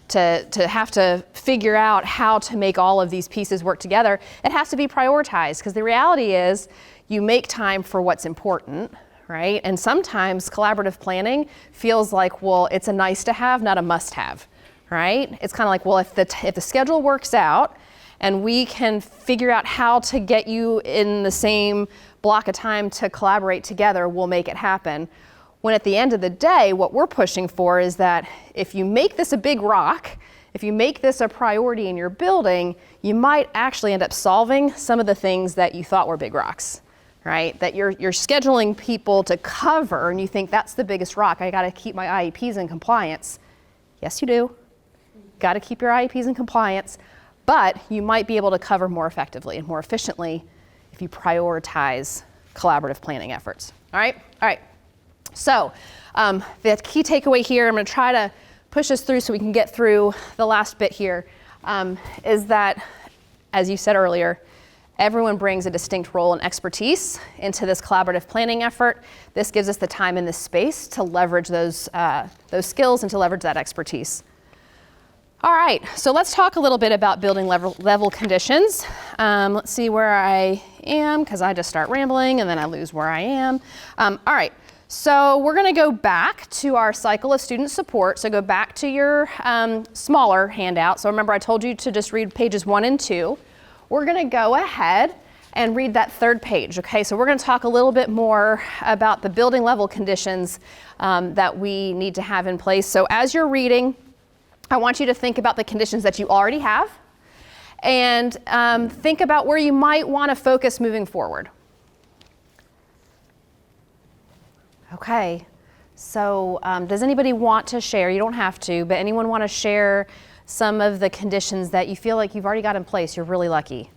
S3: to have to figure out how to make all of these pieces work together, it has to be prioritized, because the reality is you make time for what's important, right? And sometimes collaborative planning feels like, well, it's a nice to have, not a must have, right? It's kind of like, well, if the schedule works out and we can figure out how to get you in the same block of time to collaborate together, we'll make it happen. When at the end of the day, what we're pushing for is that if you make this a big rock, if you make this a priority in your building, you might actually end up solving some of the things that you thought were big rocks, right? That you're scheduling people to cover and you think that's the biggest rock. I gotta keep my IEPs in compliance. Yes, you do. Gotta keep your IEPs in compliance, but you might be able to cover more effectively and more efficiently if you prioritize collaborative planning efforts. All right. So the key takeaway here, I'm going to try to push us through so we can get through the last bit here, is that, as you said earlier, everyone brings a distinct role and expertise into this collaborative planning effort. This gives us the time and the space to leverage those skills and to leverage that expertise. All right, so let's talk a little bit about building level conditions. Let's see where I am, because I just start rambling and then I lose where I am. All right, so we're going to go back to our cycle of student support. So go back to your smaller handout. So remember, I told you to just read pages 1 and 2. We're going to go ahead and read that third page. Okay, so we're going to talk a little bit more about the building level conditions that we need to have in place. So as you're reading, I want you to think about the conditions that you already have and think about where you might want to focus moving forward. Okay, so does anybody want to share? You don't have to, but anyone want to share some of the conditions that you feel like you've already got in place? You're really lucky.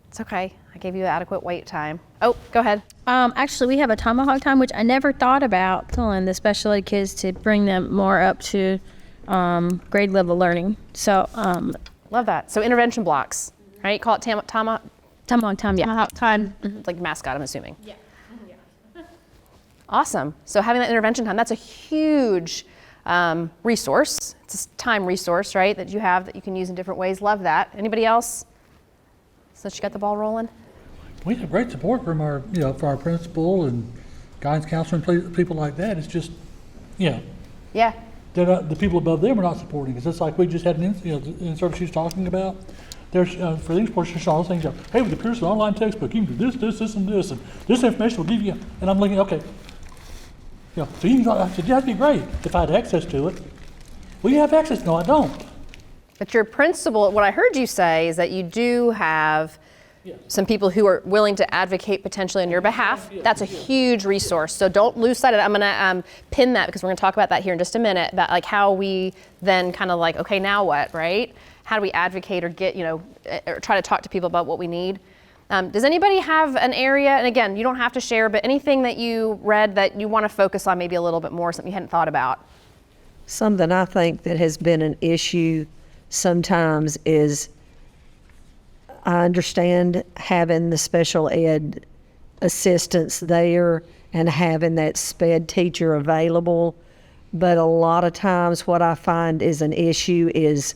S3: It's okay. I gave you adequate wait time. Oh, go ahead.
S7: Actually, we have a tomahawk time, which I never thought about telling the special ed kids to bring them more up to grade level learning. So,
S3: love that. So intervention blocks, right? Call it tomahawk
S7: tomahawk time, yeah.
S2: Tomahawk time.
S3: It's like mascot, I'm assuming. Yeah. Awesome. So having that intervention time, that's a huge resource. It's a time resource, right, that you have that you can use in different ways. Love that. Anybody else? Since you got the ball rolling?
S6: We have great support from our, for our principal and guidance counselor and people like that. It's just,
S3: Yeah.
S6: they're not, the people above them are not supporting us. It's like we just had the insert she was talking about. There's for these portions, all those things. Hey, with the Pearson online textbook, you can do this, and this information will give you. And I'm looking, okay. So you can. I said, yeah, that'd be great if I had access to it. Well, you have access. No, I don't.
S3: But your principal, what I heard you say is that you do have some people who are willing to advocate potentially on your behalf. That's a huge resource. So don't lose sight of that. I'm going to pin that because we're going to talk about that here in just a minute, about like how we then kind of like, okay, now what, right? How do we advocate or get, or try to talk to people about what we need? Does anybody have an area, and again, you don't have to share, but anything that you read that you want to focus on maybe a little bit more, something you hadn't thought about?
S9: Something I think that has been an issue sometimes is, I understand having the special ed assistants there and having that SPED teacher available, but a lot of times what I find is an issue is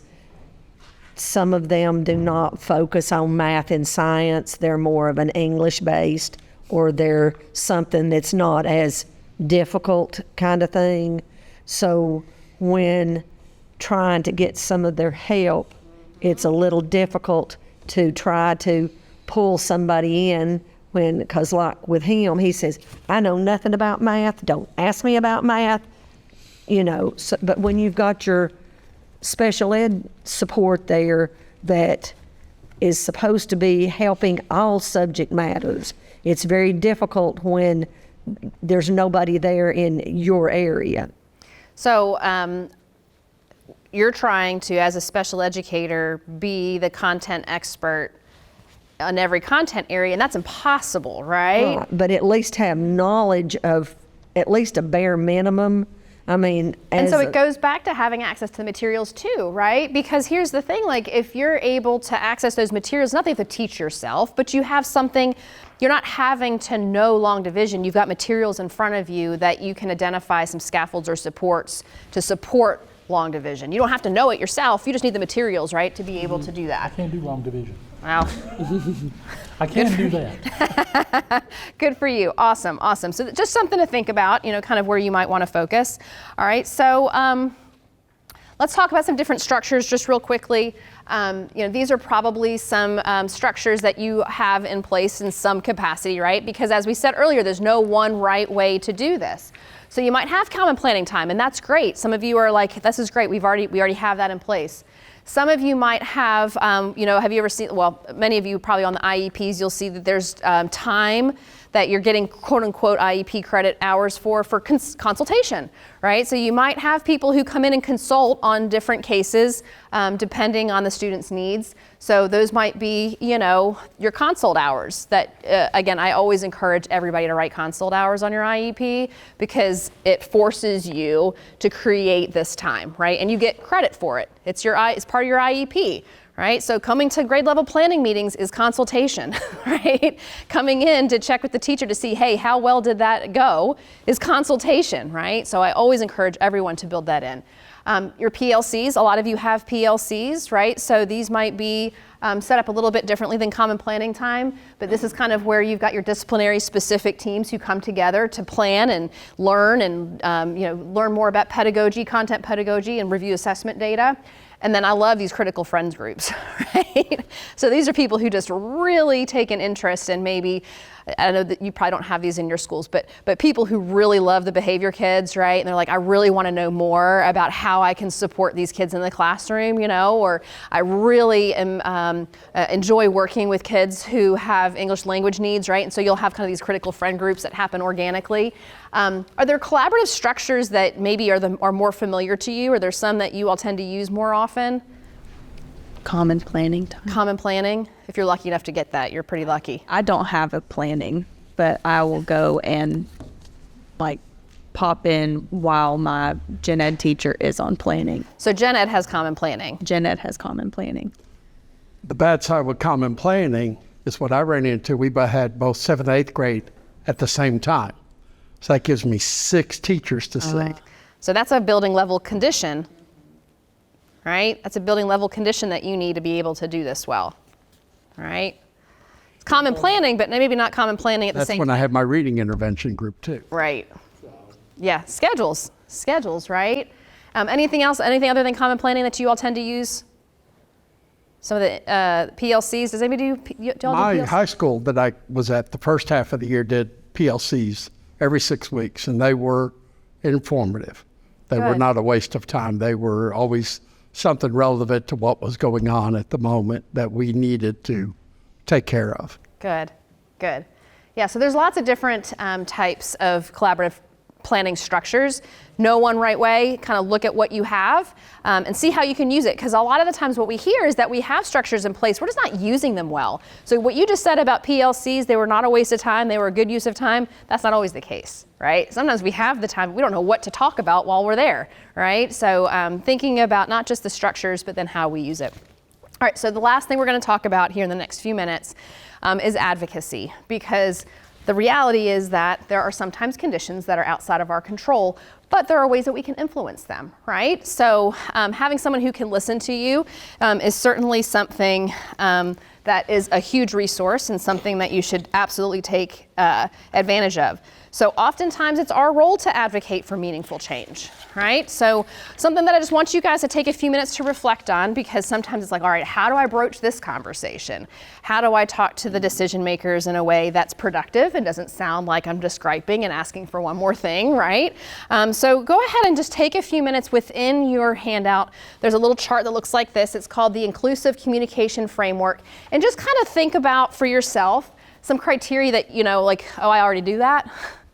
S9: some of them do not focus on math and science. They're more of an English based, or they're something that's not as difficult kind of thing. So when trying to get some of their help, it's a little difficult to try to pull somebody in because like with him, he says, I know nothing about math, don't ask me about math, so, but when you've got your special ed support there that is supposed to be helping all subject matters, it's very difficult when there's nobody there in your area.
S3: So you're trying to, as a special educator, be the content expert on every content area, and that's impossible, right?
S9: But at least have knowledge of at least a bare minimum. I mean,
S3: and so it goes back to having access to the materials too, right? Because here's the thing, like if you're able to access those materials, not that you have to teach yourself, but you have something, you're not having to know long division. You've got materials in front of you that you can identify some scaffolds or supports to support long division. You don't have to know it yourself, you just need the materials, right, to be able to do that.
S6: I can't do long division.
S3: Wow.
S6: I can't do that.
S3: Good for you. Awesome, awesome. So just something to think about, you know, kind of where you might want to focus. All right, so let's talk about some different structures just real quickly. You know, these are probably some structures that you have in place in some capacity, right? Because as we said earlier, there's no one right way to do this. So you might have common planning time, and that's great. Some of you are like, this is great, we already have that in place. Some of you might have, you know, have you ever seen, well, many of you probably on the IEPs, you'll see that there's time that you're getting quote unquote IEP credit hours for consultation, right? So you might have people who come in and consult on different cases depending on the student's needs. So those might be, you know, your consult hours that, again, I always encourage everybody to write consult hours on your IEP because it forces you to create this time, right? And you get credit for it. It's part of your IEP. Right? So coming to grade level planning meetings is consultation, right? Coming in to check with the teacher to see, hey, how well did that go is consultation, right? So I always encourage everyone to build that in. Your PLCs, a lot of you have PLCs, right? So these might be set up a little bit differently than common planning time, but this is kind of where you've got your disciplinary specific teams who come together to plan and learn and you know, learn more about pedagogy, content pedagogy, and review assessment data. And then I love these critical friends groups, right? So these are people who just really take an interest in maybe, I know that you probably don't have these in your schools, but people who really love the behavior kids, right? And they're like, I really want to know more about how I can support these kids in the classroom, you know, or I really enjoy working with kids who have English language needs, right? And so you'll have kind of these critical friend groups that happen organically. Are there collaborative structures that maybe are more familiar to you? Or there some that you all tend to use more often?
S8: Common planning time.
S3: Common planning. If you're lucky enough to get that, you're pretty lucky.
S8: I don't have a planning, but I will go and like pop in while my gen ed teacher is on planning.
S3: So gen ed has common planning.
S8: Gen ed has common planning.
S11: The bad side with common planning is what I ran into. We had both 7th and 8th grade at the same time. So that gives me 6 teachers to see.
S3: So that's a building level condition, right? That's a building level condition that you need to be able to do this well, all right? It's common planning, but maybe not common planning at the same time.
S11: That's when I have my reading intervention group too.
S3: Right. Yeah, schedules, right? Anything else, anything other than common planning that you all tend to use? Some of the PLCs, does anybody do y'all
S11: My
S3: do PLCs?
S11: high school that I was at the first half of the year did PLCs every 6 weeks, and they were informative. They were not a waste of time. They were always something relevant to what was going on at the moment that we needed to take care of.
S3: Good. Yeah, so there's lots of different types of collaborative planning structures. No one right way, kind of look at what you have and see how you can use it. Because a lot of the times what we hear is that we have structures in place, we're just not using them well. So what you just said about PLCs, they were not a waste of time, they were a good use of time, that's not always the case, right? Sometimes we have the time, we don't know what to talk about while we're there, right? So thinking about not just the structures, but then how we use it. All right, so the last thing we're going to talk about here in the next few minutes is advocacy, because the reality is that there are sometimes conditions that are outside of our control, but there are ways that we can influence them, right? So having someone who can listen to you is certainly something that is a huge resource and something that you should absolutely take advantage of. So oftentimes it's our role to advocate for meaningful change, right? So something that I just want you guys to take a few minutes to reflect on, because sometimes it's like, all right, how do I broach this conversation? How do I talk to the decision makers in a way that's productive and doesn't sound like I'm just griping and asking for one more thing, right? So go ahead and just take a few minutes within your handout. There's a little chart that looks like this. It's called the Inclusive Communication Framework. And just kind of think about for yourself some criteria that, you know, like, oh, I already do that.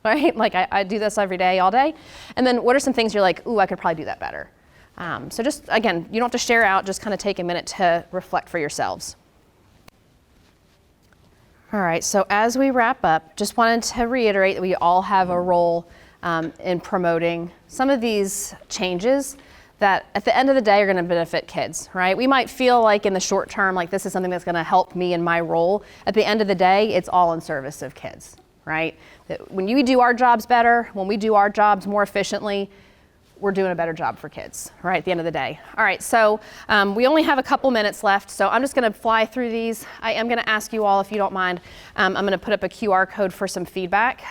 S3: right? Like I do this every day, all day. And then what are some things you're like, ooh, I could probably do that better. So just, again, you don't have to share out, just kind of take a minute to reflect for yourselves. All right, so as we wrap up, just wanted to reiterate that we all have a role in promoting some of these changes that at the end of the day are going to benefit kids, right? We might feel like in the short term, like this is something that's going to help me in my role. At the end of the day, it's all in service of kids, right? That when you do our jobs better, when we do our jobs more efficiently, we're doing a better job for kids, right, at the end of the day. All right, so we only have a couple minutes left, so I'm just gonna fly through these. I am gonna ask you all, if you don't mind, I'm gonna put up a QR code for some feedback.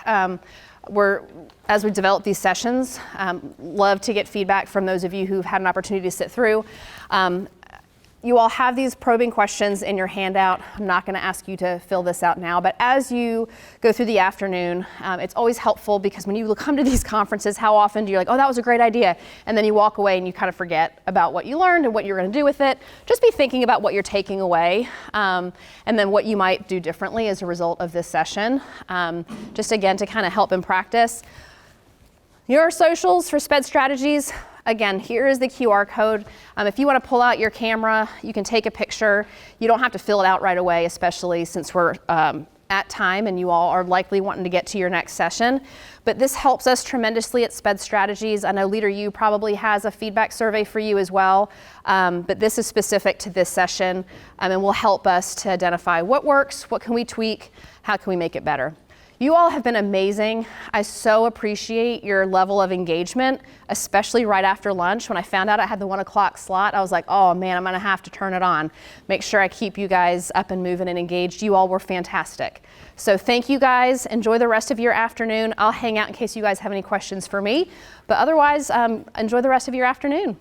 S3: As we develop these sessions, love to get feedback from those of you who've had an opportunity to sit through. You all have these probing questions in your handout. I'm not going to ask you to fill this out now, but as you go through the afternoon, it's always helpful because when you come to these conferences, how often do you like, oh, that was a great idea, and then you walk away and you kind of forget about what you learned and what you're going to do with it. Just be thinking about what you're taking away, and then what you might do differently as a result of this session. Just again, to kind of help in practice. Your socials for SPED strategies. Again, here is the QR code. If you want to pull out your camera, you can take a picture. You don't have to fill it out right away, especially since we're at time and you all are likely wanting to get to your next session. But this helps us tremendously at SPED Strategies. I know Leader U probably has a feedback survey for you as well, but this is specific to this session and will help us to identify what works, what can we tweak, how can we make it better. You all have been amazing. I so appreciate your level of engagement, especially right after lunch. When I found out I had the 1 o'clock slot, I was like, oh man, I'm gonna have to turn it on. Make sure I keep you guys up and moving and engaged. You all were fantastic. So thank you guys. Enjoy the rest of your afternoon. I'll hang out in case you guys have any questions for me. But otherwise, enjoy the rest of your afternoon.